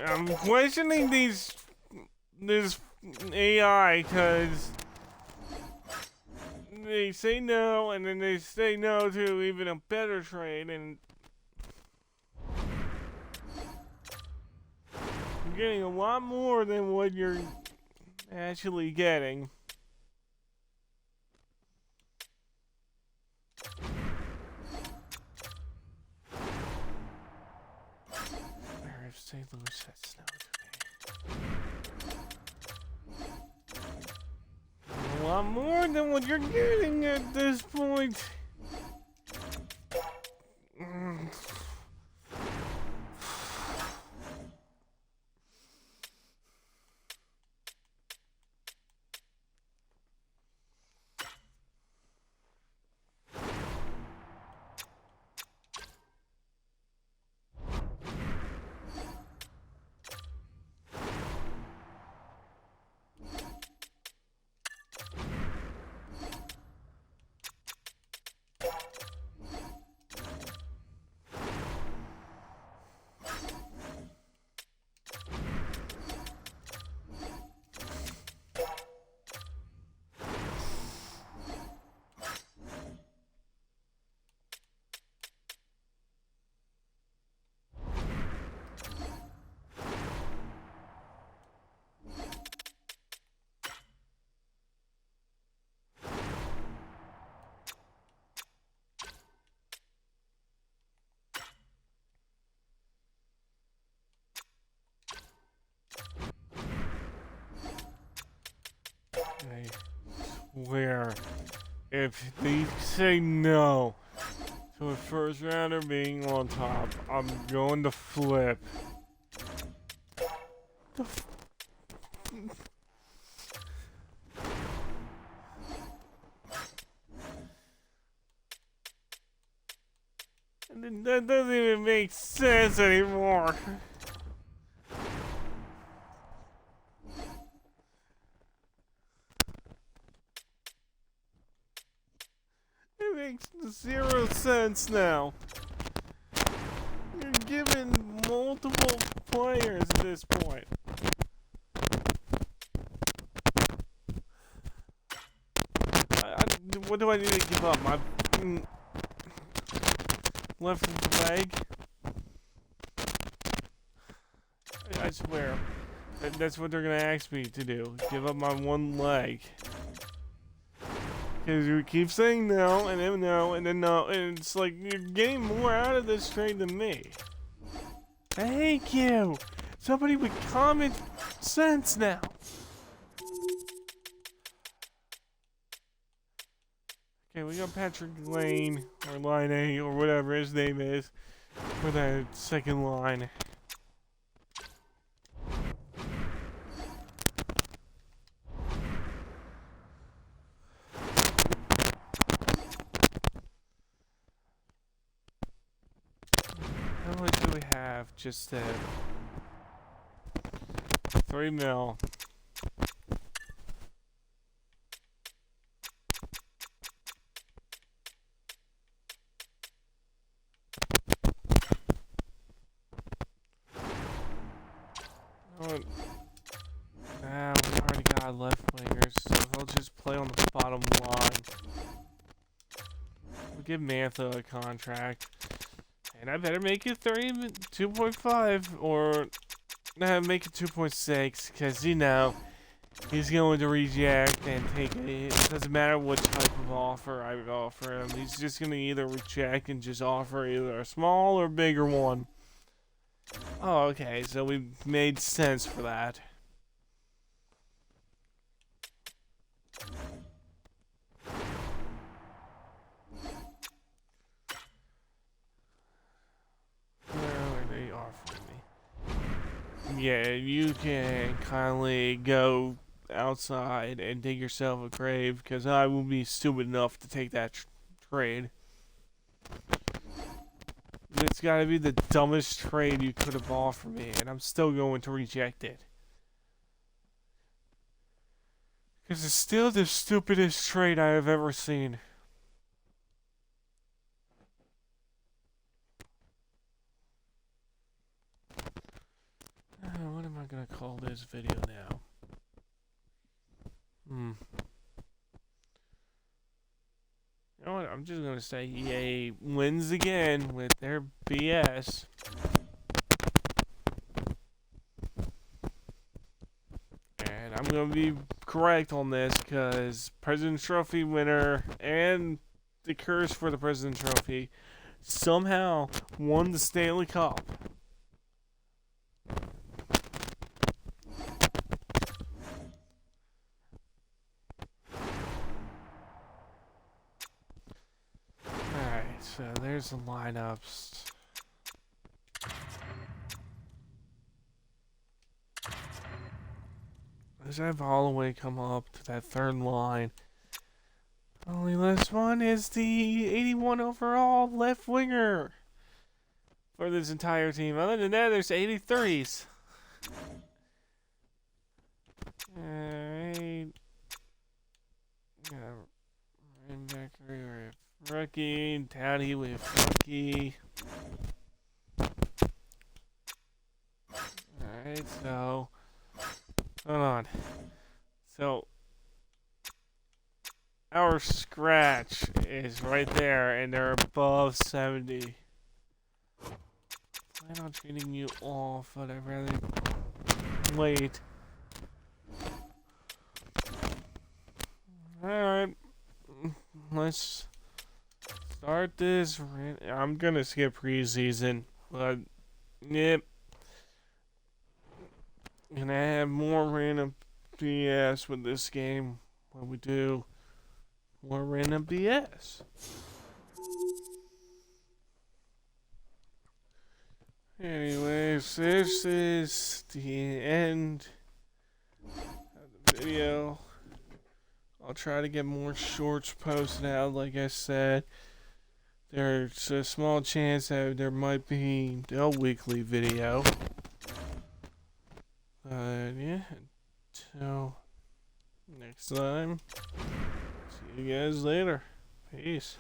I'm questioning this AI because they say no and then they say no to even a better trade, and I'm getting a lot more than what you're actually getting. If St. Louis says no to me. A lot more than what you're getting at this point. swear, if they say no to a first rounder being on top, I'm going to flip. The and then that doesn't even make sense anymore. It makes 0 sense now. You're giving multiple players at this point. What do I need to give up? My left leg? I swear. That's what they're gonna ask me to do. Give up my one leg. Because you keep saying no, and then no, and then no, and it's like you're getting more out of this trade than me. Thank you! Somebody with common sense now. Okay, we got Patrick Lane, or Line A, or whatever his name is, for that second line. How much do we have? Just 3 mil. We already got left wingers, so they'll just play on the bottom line. We'll give Mantha a contract. And I better make it 2.5 or make it 2.6 because, you know, he's going to reject and take it. It doesn't matter what type of offer I would offer him. He's just going to either reject and just offer either a small or bigger one. Oh, okay, so we made sense for that. Yeah, you can kindly go outside and dig yourself a grave, because I will be stupid enough to take that trade. It's gotta be the dumbest trade you could have offered me, and I'm still going to reject it. Because it's still the stupidest trade I have ever seen. What am I gonna call this video now? You know what? I'm just gonna say EA wins again with their BS. And I'm gonna be correct on this because President's Trophy winner and the curse for the President's Trophy somehow won the Stanley Cup. So there's the lineups. Let's have Holloway come up to that third line. Only this one is the 81 overall left winger for this entire team. Other than that, there's 83s. Alright. Rookie, Taddy with rookie. Alright, so hold on. So our scratch is right there and they're above 70. Plan on treating you off, but I'd rather wait. Alright. Let's start this. I'm gonna skip preseason, but yep. Gonna have more random BS with this game when we do. more random BS. Anyways, this is the end of the video. I'll try to get more shorts posted out, like I said. There's a small chance that there might be a weekly video. Yeah, until next time, see you guys later. Peace.